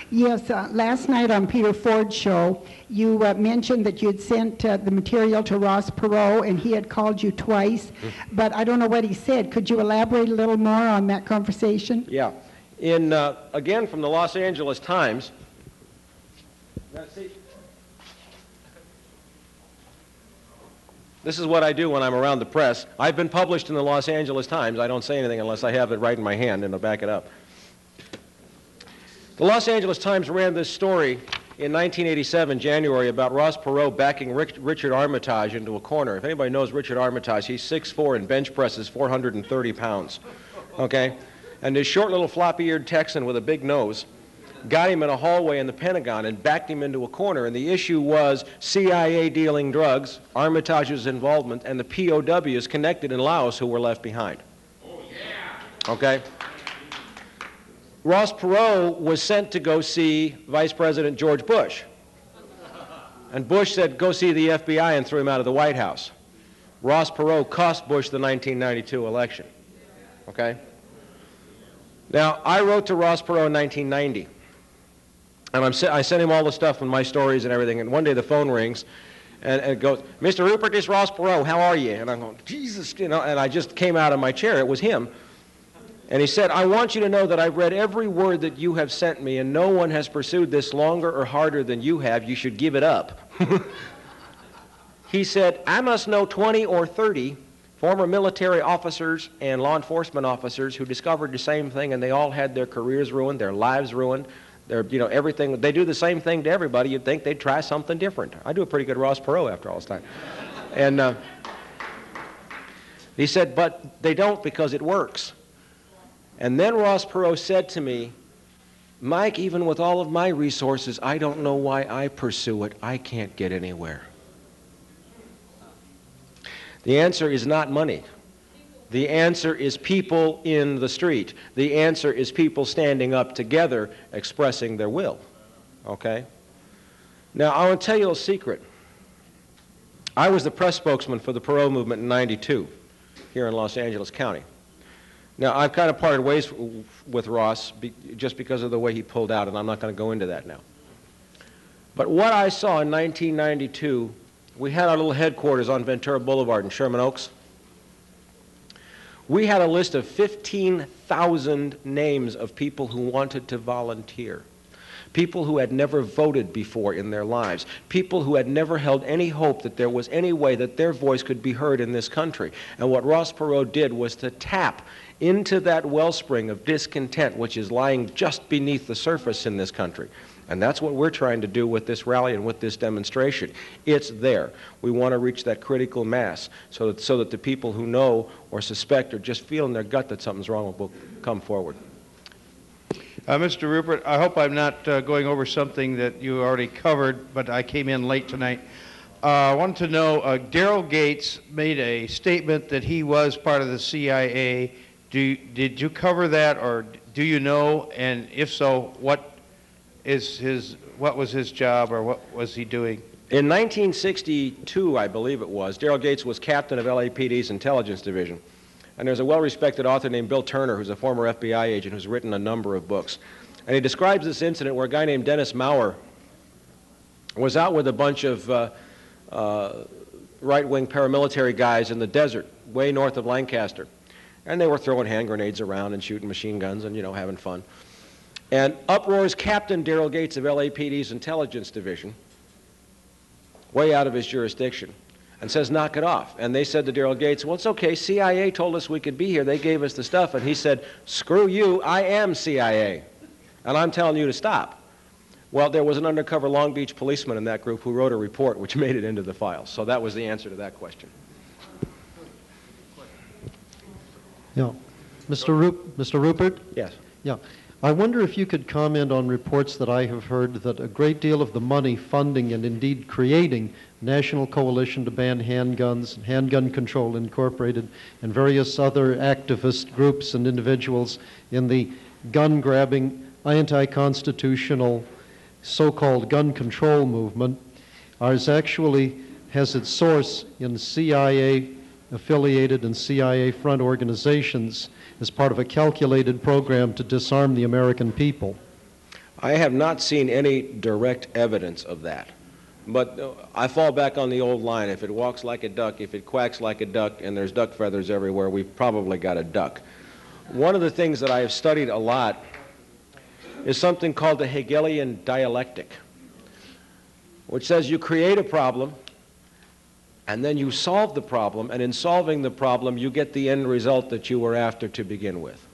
Yes, last night on Peter Ford's show, you mentioned that you had sent the material to Ross Perot and he had called you twice, but I don't know what he said. Could you elaborate a little more on that conversation? Yeah. In, again, from the Los Angeles Times, this is what I do when I'm around the press. I've been published in the Los Angeles Times. I don't say anything unless I have it right in my hand and I'll back it up. The Los Angeles Times ran this story in 1987, January, about Ross Perot backing Richard Armitage into a corner. If anybody knows Richard Armitage, he's 6'4" and bench presses 430 pounds, okay? And this short little floppy-eared Texan with a big nose got him in a hallway in the Pentagon and backed him into a corner. And the issue was CIA dealing drugs, Armitage's involvement, and the POWs connected in Laos who were left behind. Oh, yeah. Okay? Ross Perot was sent to go see Vice President George Bush. And Bush said, go see the FBI, and threw him out of the White House. Ross Perot cost Bush the 1992 election. Okay? Now, I wrote to Ross Perot in 1990. And I sent him all the stuff and my stories and everything. And one day the phone rings, and it goes, Mr. Ruppert, this is Ross Perot. How are you? And I'm going, Jesus, you know. And I just came out of my chair. It was him. And he said, I want you to know that I've read every word that you have sent me, and no one has pursued this longer or harder than you have. You should give it up. He said, I must know 20 or 30 former military officers and law enforcement officers who discovered the same thing, and they all had their careers ruined, their lives ruined, their, you know, everything. They do the same thing to everybody. You'd think they'd try something different. I do a pretty good Ross Perot after all this time. And he said, but they don't because it works. And then Ross Perot said to me, Mike, even with all of my resources, I don't know why I pursue it. I can't get anywhere. The answer is not money. The answer is people in the street. The answer is people standing up together expressing their will. Okay? Now, I want to tell you a secret. I was the press spokesman for the Perot movement in '92 here in Los Angeles County. Now, I've kind of parted ways with Ross just because of the way he pulled out, and I'm not going to go into that now. But what I saw in 1992, we had our little headquarters on Ventura Boulevard in Sherman Oaks. We had a list of 15,000 names of people who wanted to volunteer, people who had never voted before in their lives, people who had never held any hope that there was any way that their voice could be heard in this country. And what Ross Perot did was to tap into that wellspring of discontent which is lying just beneath the surface in this country. And that's what we're trying to do with this rally and with this demonstration. It's there. We want to reach that critical mass so that the people who know or suspect or just feel in their gut that something's wrong will come forward. Mr. Ruppert, I hope I'm not going over something that you already covered, but I came in late tonight. I wanted to know, Daryl Gates made a statement that he was part of the CIA. Did you cover that, or do you know? And if so, what was his job, or what was he doing? In 1962, I believe it was, Daryl Gates was captain of LAPD's intelligence division. And there's a well-respected author named Bill Turner, who's a former FBI agent who's written a number of books. And he describes this incident where a guy named Dennis Maurer was out with a bunch of right-wing paramilitary guys in the desert, way north of Lancaster. And they were throwing hand grenades around and shooting machine guns and, you know, having fun. And up roars Captain Daryl Gates of LAPD's intelligence division, way out of his jurisdiction, and says, knock it off. And they said to Daryl Gates, well, it's okay, CIA told us we could be here, they gave us the stuff. And he said, screw you, I am CIA, and I'm telling you to stop. Well, there was an undercover Long Beach policeman in that group who wrote a report which made it into the files. So that was the answer to that question. Yeah. Mr. Ruppert? Yes. Yeah. I wonder if you could comment on reports that I have heard that a great deal of the money funding and indeed creating National Coalition to Ban Handguns, Handgun Control Incorporated, and various other activist groups and individuals in the gun-grabbing, anti-constitutional, so-called gun control movement has its source in CIA-affiliated and CIA-front organizations as part of a calculated program to disarm the American people. I have not seen any direct evidence of that. But I fall back on the old line, if it walks like a duck, if it quacks like a duck, and there's duck feathers everywhere, we've probably got a duck. One of the things that I have studied a lot is something called the Hegelian dialectic, which says you create a problem, and then you solve the problem, and in solving the problem, you get the end result that you were after to begin with.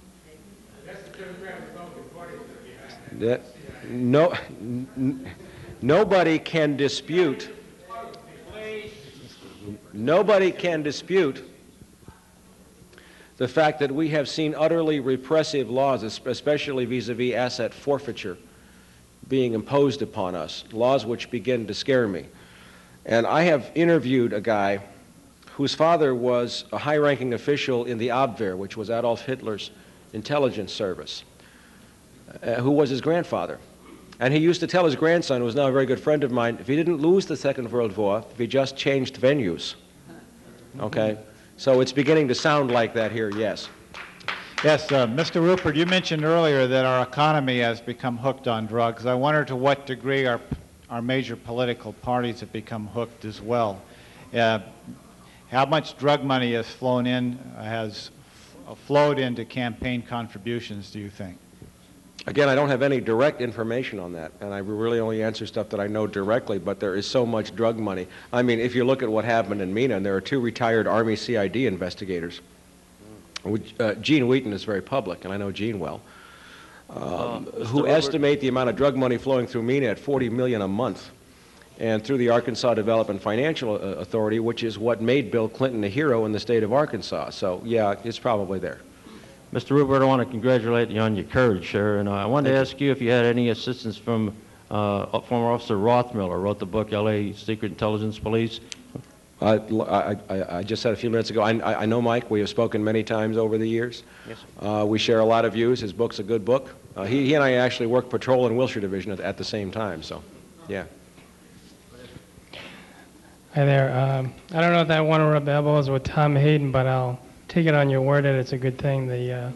Nobody can dispute the fact that we have seen utterly repressive laws, especially vis-a-vis asset forfeiture, being imposed upon us, laws which begin to scare me. And I have interviewed a guy whose father was a high-ranking official in the Abwehr, which was Adolf Hitler's intelligence service, who was his grandfather. And he used to tell his grandson, who is now a very good friend of mine, if he didn't lose the Second World War, if he just changed venues. Okay? So it's beginning to sound like that here, yes. Yes, Mr. Ruppert, you mentioned earlier that our economy has become hooked on drugs. I wonder to what degree our major political parties have become hooked as well. How much drug money has flowed into campaign contributions, do you think? Again, I don't have any direct information on that, and I really only answer stuff that I know directly, but there is so much drug money. I mean, if you look at what happened in Mina, and there are 2 retired Army CID investigators. Gene Wheaton is very public, and I know Gene well, who estimate the amount of drug money flowing through Mina at $40 million a month, and through the Arkansas Development Financial Authority, which is what made Bill Clinton a hero in the state of Arkansas. So, yeah, it's probably there. Mr. Ruppert, I want to congratulate you on your courage, sir, and I wanted to ask you if you had any assistance from former Officer Rothmiller, wrote the book L.A. Secret Intelligence Police. I just said a few minutes ago, I know Mike. We have spoken many times over the years. Yes, we share a lot of views. His book's a good book. He and I actually worked patrol in Wilshire Division at the same time, so, yeah. Hi there. I don't know if I want to rub elbows with Tom Hayden, but I'll take it on your word that it's a good thing, the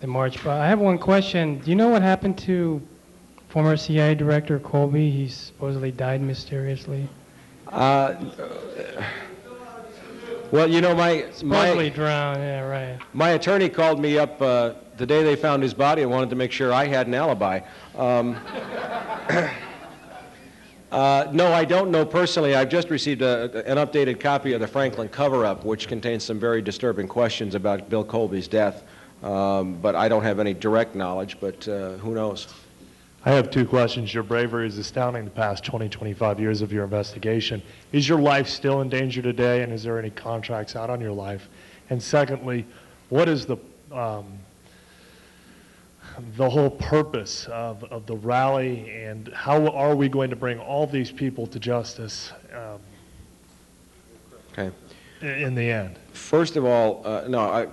march. But I have one question. Do you know what happened to former CIA Director Colby? He supposedly died mysteriously. Well, you know, supposedly drowned. Yeah, right. My attorney called me up the day they found his body and wanted to make sure I had an alibi. No, I don't know personally. I've just received an updated copy of the Franklin cover-up, which contains some very disturbing questions about Bill Colby's death. But I don't have any direct knowledge, but who knows? I have 2 questions. Your bravery is astounding the past 20, 25 years of your investigation. Is your life still in danger today, and is there any contracts out on your life? And secondly, what is the whole purpose of the rally, and how are we going to bring all these people to justice in the end? First of all, no,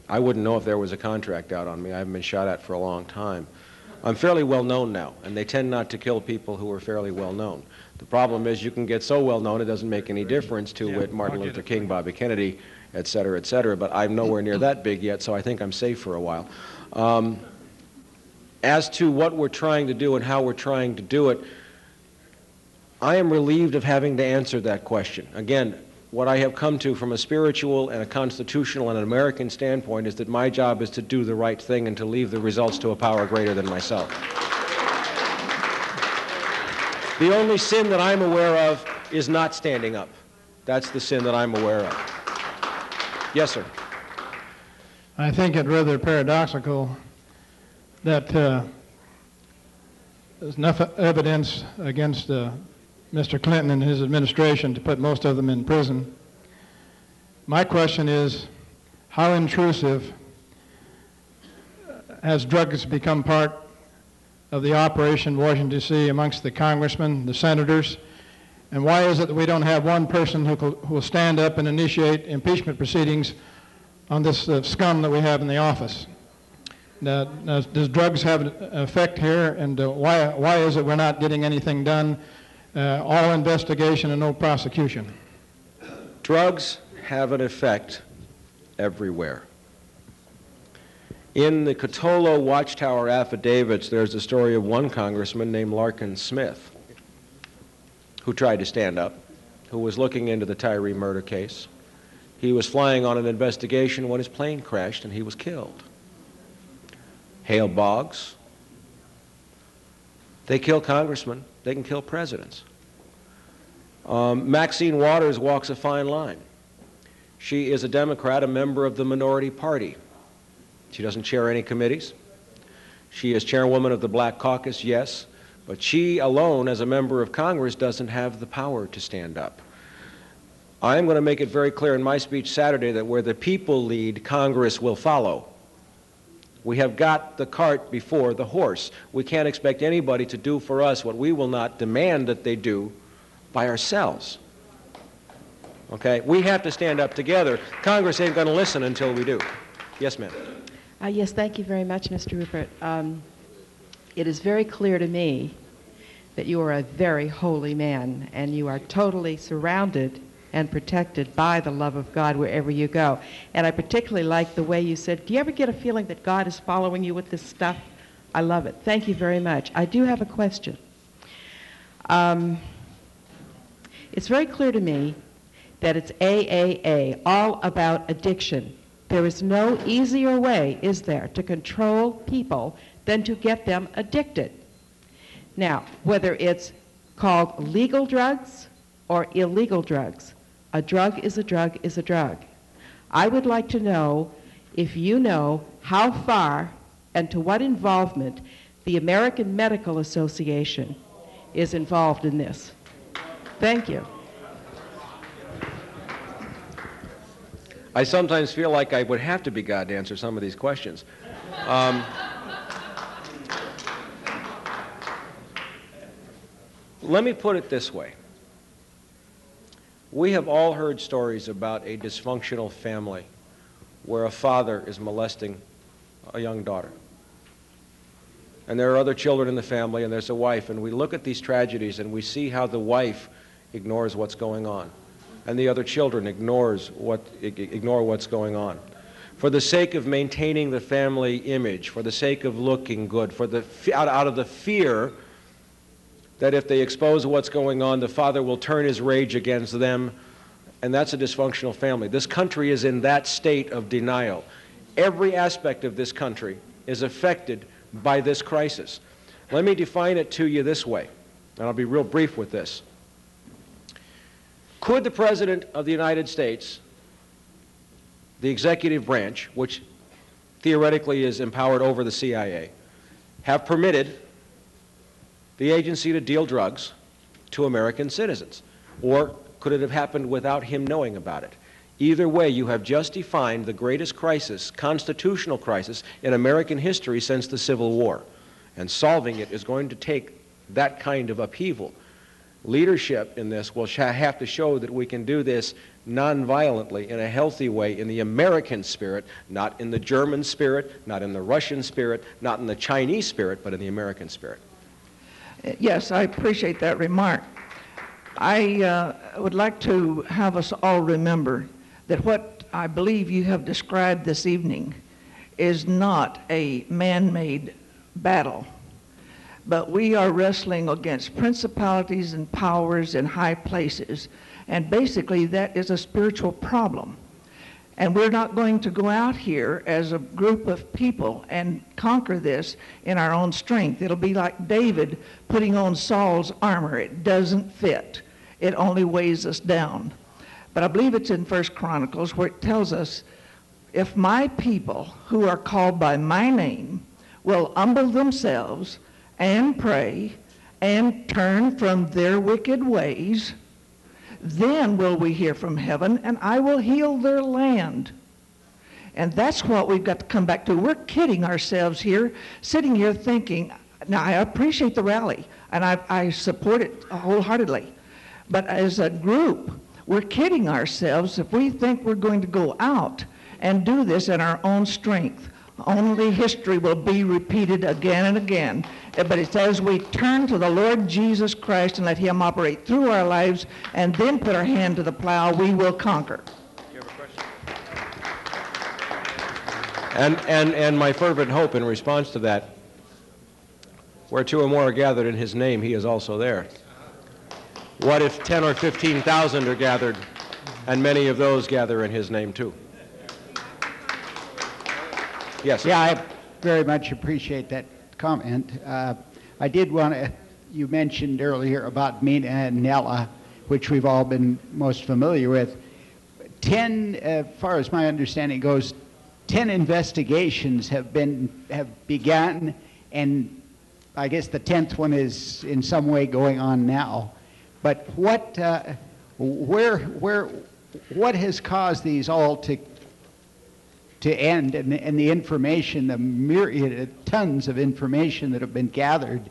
I wouldn't know if there was a contract out on me. I haven't been shot at for a long time. I'm fairly well known now, and they tend not to kill people who are fairly well known. The problem is you can get so well known it doesn't make any difference to Martin Luther King, Bobby Kennedy, et cetera, but I'm nowhere near that big yet, so I think I'm safe for a while. As to what we're trying to do and how we're trying to do it, I am relieved of having to answer that question. Again, what I have come to from a spiritual and a constitutional and an American standpoint is that my job is to do the right thing and to leave the results to a power greater than myself. The only sin that I'm aware of is not standing up. That's the sin that I'm aware of. Yes, sir. I think it rather paradoxical that there's enough evidence against Mr. Clinton and his administration to put most of them in prison. My question is, how intrusive has drugs become part of the operation in Washington, D.C. amongst the congressmen, the senators? And why is it that we don't have one person who will stand up and initiate impeachment proceedings on this scum that we have in the office? Now, does drugs have an effect here, and why is it we're not getting anything done? All investigation and no prosecution. Drugs have an effect everywhere. In the Cotolo Watchtower affidavits, there's the story of one congressman named Larkin Smith who tried to stand up, who was looking into the Tyree murder case. He was flying on an investigation when his plane crashed and he was killed. Hale Boggs. They kill congressmen. They can kill presidents. Maxine Waters walks a fine line. She is a Democrat, a member of the minority party. She doesn't chair any committees. She is chairwoman of the Black Caucus, yes, but she alone, as a member of Congress, doesn't have the power to stand up. I am going to make it very clear in my speech Saturday that where the people lead, Congress will follow. We have got the cart before the horse. We can't expect anybody to do for us what we will not demand that they do by ourselves. Okay? We have to stand up together. Congress ain't going to listen until we do. Yes, ma'am. Yes, thank you very much, Mr. Ruppert. It is very clear to me that you are a very holy man, and you are totally surrounded and protected by the love of God wherever you go. And I particularly like the way you said, do you ever get a feeling that God is following you with this stuff? I love it. Thank you very much. I do have a question. It's very clear to me that it's AAA, all about addiction. There is no easier way, is there, to control people than to get them addicted. Now, whether it's called legal drugs or illegal drugs, a drug is a drug is a drug. I would like to know if you know how far and to what involvement the American Medical Association is involved in this. Thank you. I sometimes feel like I would have to be God to answer some of these questions. Let me put it this way. We have all heard stories about a dysfunctional family where a father is molesting a young daughter. And there are other children in the family, and there's a wife, and we look at these tragedies and we see how the wife ignores what's going on, and the other children ignore what's going on. For the sake of maintaining the family image, for the sake of looking good, out of the fear that if they expose what's going on, the father will turn his rage against them, and that's a dysfunctional family. This country is in that state of denial. Every aspect of this country is affected by this crisis. Let me define it to you this way, and I'll be real brief with this. Could the President of the United States, the executive branch, which theoretically is empowered over the CIA, have permitted the agency to deal drugs to American citizens? Or could it have happened without him knowing about it? Either way, you have just defined the greatest crisis, constitutional crisis, in American history since the Civil War. And solving it is going to take that kind of upheaval. Leadership in this will have to show that we can do this nonviolently, in a healthy way, in the American spirit, not in the German spirit, not in the Russian spirit, not in the Chinese spirit, but in the American spirit. Yes, I appreciate that remark. I would like to have us all remember that what I believe you have described this evening is not a man-made battle, but we are wrestling against principalities and powers in high places, and basically that is a spiritual problem. And we're not going to go out here as a group of people and conquer this in our own strength. It'll be like David putting on Saul's armor. It doesn't fit. It only weighs us down. But I believe it's in 1 Chronicles where it tells us, if my people who are called by my name will humble themselves and pray and turn from their wicked ways, then will we hear from heaven, and I will heal their land. And that's what we've got to come back to. We're kidding ourselves here, sitting here thinking, now I appreciate the rally, and I support it wholeheartedly. But as a group, we're kidding ourselves if we think we're going to go out and do this in our own strength. Only history will be repeated again and again. But it's as we turn to the Lord Jesus Christ and let him operate through our lives and then put our hand to the plow, we will conquer. You have a question? And my fervent hope in response to that, where two or more are gathered in his name, he is also there. What if 10 or 15,000 are gathered, and many of those gather in his name too? Yes. Yeah, I very much appreciate that comment. I did want to, you mentioned earlier about Mina and Nella, which we've all been most familiar with. 10, as far as my understanding goes, 10 investigations have begun, and I guess the 10th one is in some way going on now. But what has caused these all to end, and the information, the myriad, tons of information that have been gathered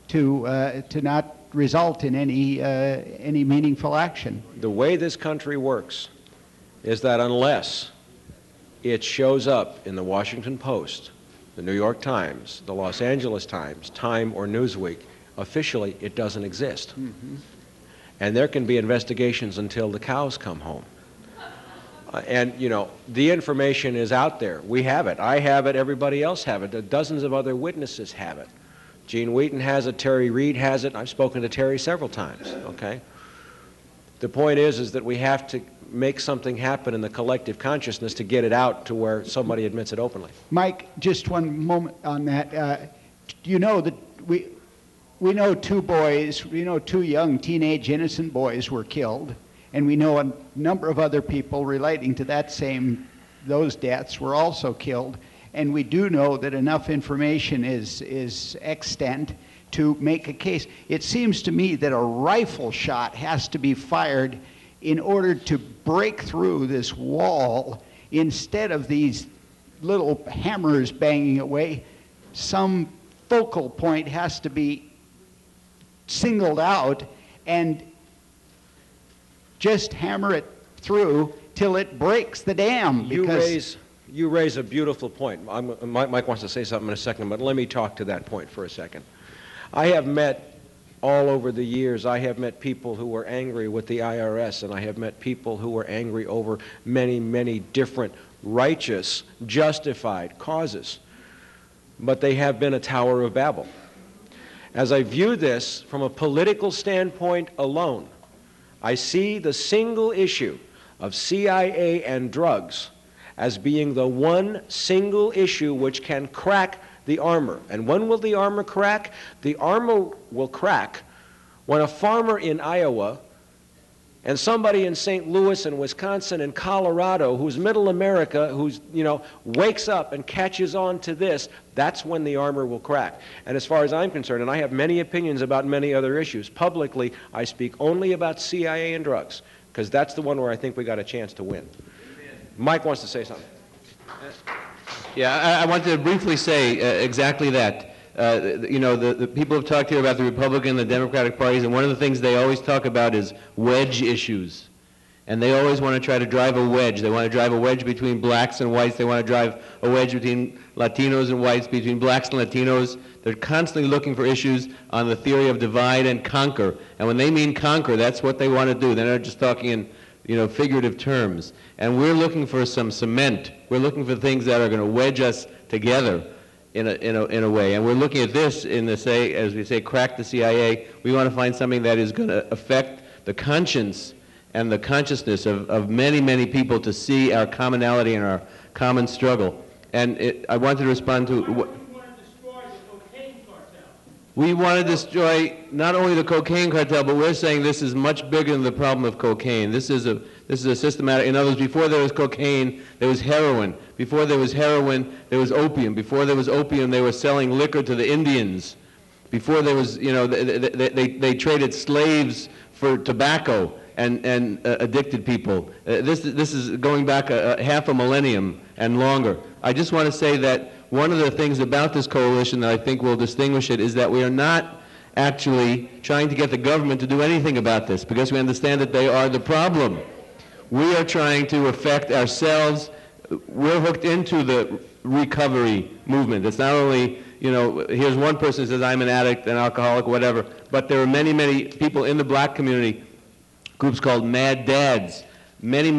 to not result in any meaningful action? The way this country works is that unless it shows up in the Washington Post, the New York Times, the Los Angeles Times, Time, or Newsweek, officially it doesn't exist. Mm-hmm. And there can be investigations until the cows come home. And, you know, the information is out there. We have it. I have it. Everybody else have it. Dozens of other witnesses have it. Gene Wheaton has it. Terry Reid has it. I've spoken to Terry several times, okay? The point is that we have to make something happen in the collective consciousness to get it out to where somebody admits it openly. Mike, just one moment on that. You know that we know two boys, we know two young teenage innocent boys were killed, and we know a number of other people relating to those deaths were also killed, and we do know that enough information is extant to make a case. It seems to me that a rifle shot has to be fired in order to break through this wall. Instead of these little hammers banging away, some focal point has to be singled out and just hammer it through till it breaks the dam. You raise a beautiful point. Mike wants to say something in a second, but let me talk to that point for a second. I have met all over the years, I have met people who were angry with the IRS, and I have met people who were angry over many, many different righteous, justified causes. But they have been a Tower of Babel. As I view this from a political standpoint alone, I see the single issue of CIA and drugs as being the one single issue which can crack the armor. And when will the armor crack? The armor will crack when a farmer in Iowa and somebody in St. Louis and Wisconsin and Colorado, who's middle America, who's, wakes up and catches on to this, that's when the armor will crack. And as far as I'm concerned, and I have many opinions about many other issues, publicly I speak only about CIA and drugs, because that's the one where I think we got a chance to win. Mike wants to say something. Yeah, I want to briefly say exactly that. The people have talked here about the Republican and the Democratic parties, and one of the things they always talk about is wedge issues. And they always want to try to drive a wedge. They want to drive a wedge between blacks and whites. They want to drive a wedge between Latinos and whites, between blacks and Latinos. They're constantly looking for issues on the theory of divide and conquer. And when they mean conquer, that's what they want to do. They're not just talking in figurative terms. And we're looking for some cement. We're looking for things that are going to wedge us together in a way. And we're looking at this as we say, crack the CIA. We want to find something that is going to affect the conscience and the consciousness of many, many people to see our commonality and our common struggle. And I wanted to respond to... We want to destroy not only the cocaine cartel, but we're saying this is much bigger than the problem of cocaine. This is a systematic. In other words, before there was cocaine, there was heroin. Before there was heroin, there was opium. Before there was opium, they were selling liquor to the Indians. Before there was, they traded slaves for tobacco. and addicted people. This is going back half a millennium and longer. I just want to say that one of the things about this coalition that I think will distinguish it is that we are not actually trying to get the government to do anything about this, because we understand that they are the problem. We are trying to affect ourselves. We're hooked into the recovery movement. It's not only, here's one person who says, I'm an addict, an alcoholic, whatever, but there are many, many people in the black community, groups called Mad Dads, many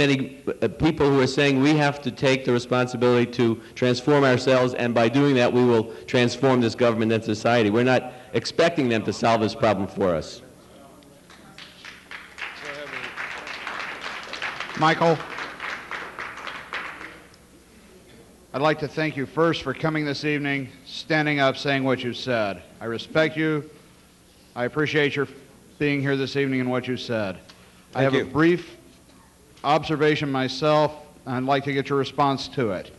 people who are saying we have to take the responsibility to transform ourselves, and by doing that we will transform this government and society. We're not expecting them to solve this problem for us. Michael, I'd like to thank you first for coming this evening, standing up, saying what you said. I respect you. I appreciate your being here this evening and what you said. I have a brief observation myself, and I'd like to get your response to it.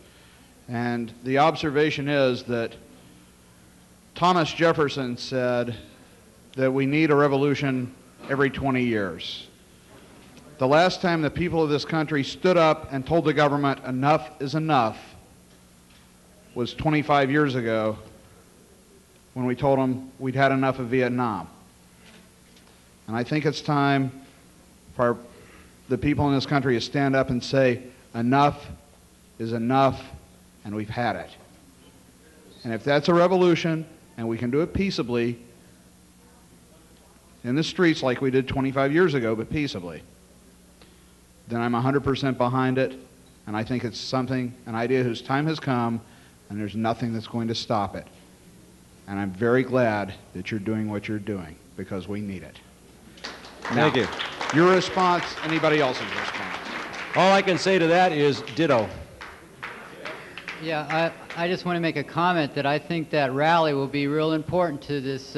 And the observation is that Thomas Jefferson said that we need a revolution every 20 years. The last time the people of this country stood up and told the government enough is enough was 25 years ago, when we told them we'd had enough of Vietnam. And I think it's time for the people in this country to stand up and say, enough is enough, and we've had it. And if that's a revolution, and we can do it peaceably, in the streets like we did 25 years ago, but peaceably, then I'm 100% behind it, and I think it's something, an idea whose time has come, and there's nothing that's going to stop it. And I'm very glad that you're doing what you're doing, because we need it. Thank you. Your response, anybody else's response? All I can say to that is ditto. Yeah, I just want to make a comment that I think that rally will be real important to this,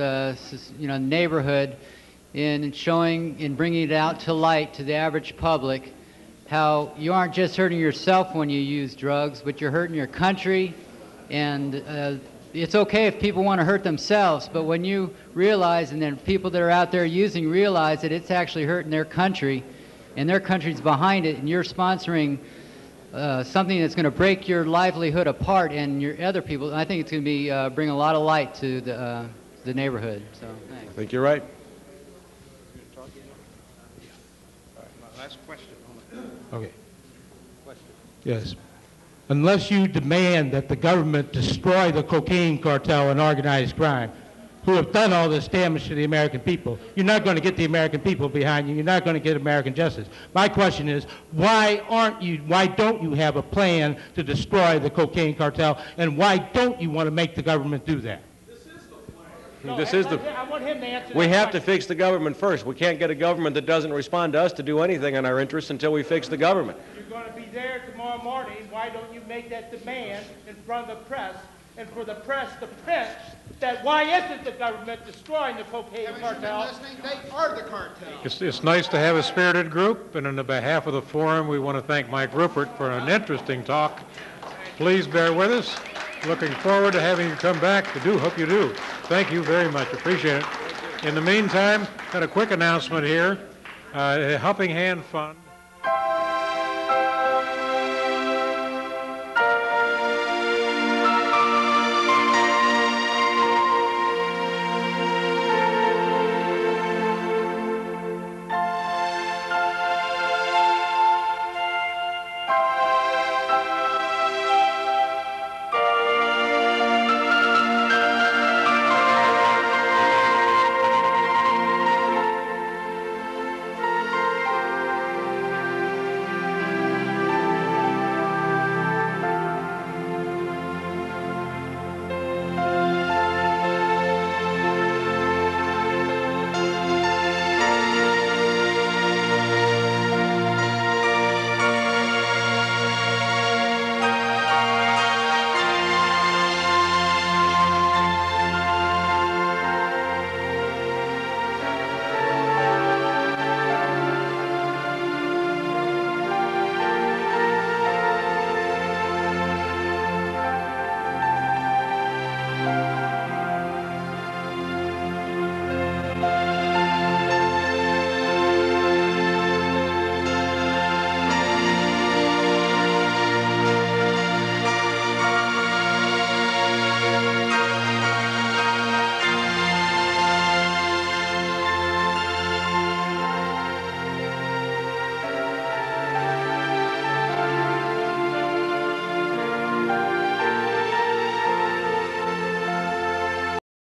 neighborhood in showing and bringing it out to light to the average public how you aren't just hurting yourself when you use drugs, but you're hurting your country. And it's okay if people want to hurt themselves, but when you realize, and then people that are out there using realize that it's actually hurting their country, and their country's behind it, and you're sponsoring something that's going to break your livelihood apart and your other people, I think it's going to be bring a lot of light to the neighborhood. So, thanks. I think you're right. Last question. Okay. Yes. Unless you demand that the government destroy the cocaine cartel and organized crime, who have done all this damage to the American people, you're not going to get the American people behind you. You're not going to get American justice. My question is, why don't you have a plan to destroy the cocaine cartel, and why don't you want to make the government do that? I want him to answer. We have to fix the government first. We can't get a government that doesn't respond to us to do anything in our interests until we fix the government. You're going to be there tomorrow morning. Why don't you make that demand in front of the press, and for the press to print that why isn't the government destroying the cocaine cartel? They are the cartel. It's nice to have a spirited group, and on the behalf of the forum, we want to thank Mike Ruppert for an interesting talk. Please bear with us. Looking forward to having you come back. Hope you do. Thank you very much. Appreciate it. In the meantime, got a quick announcement here. Helping Hand Fund.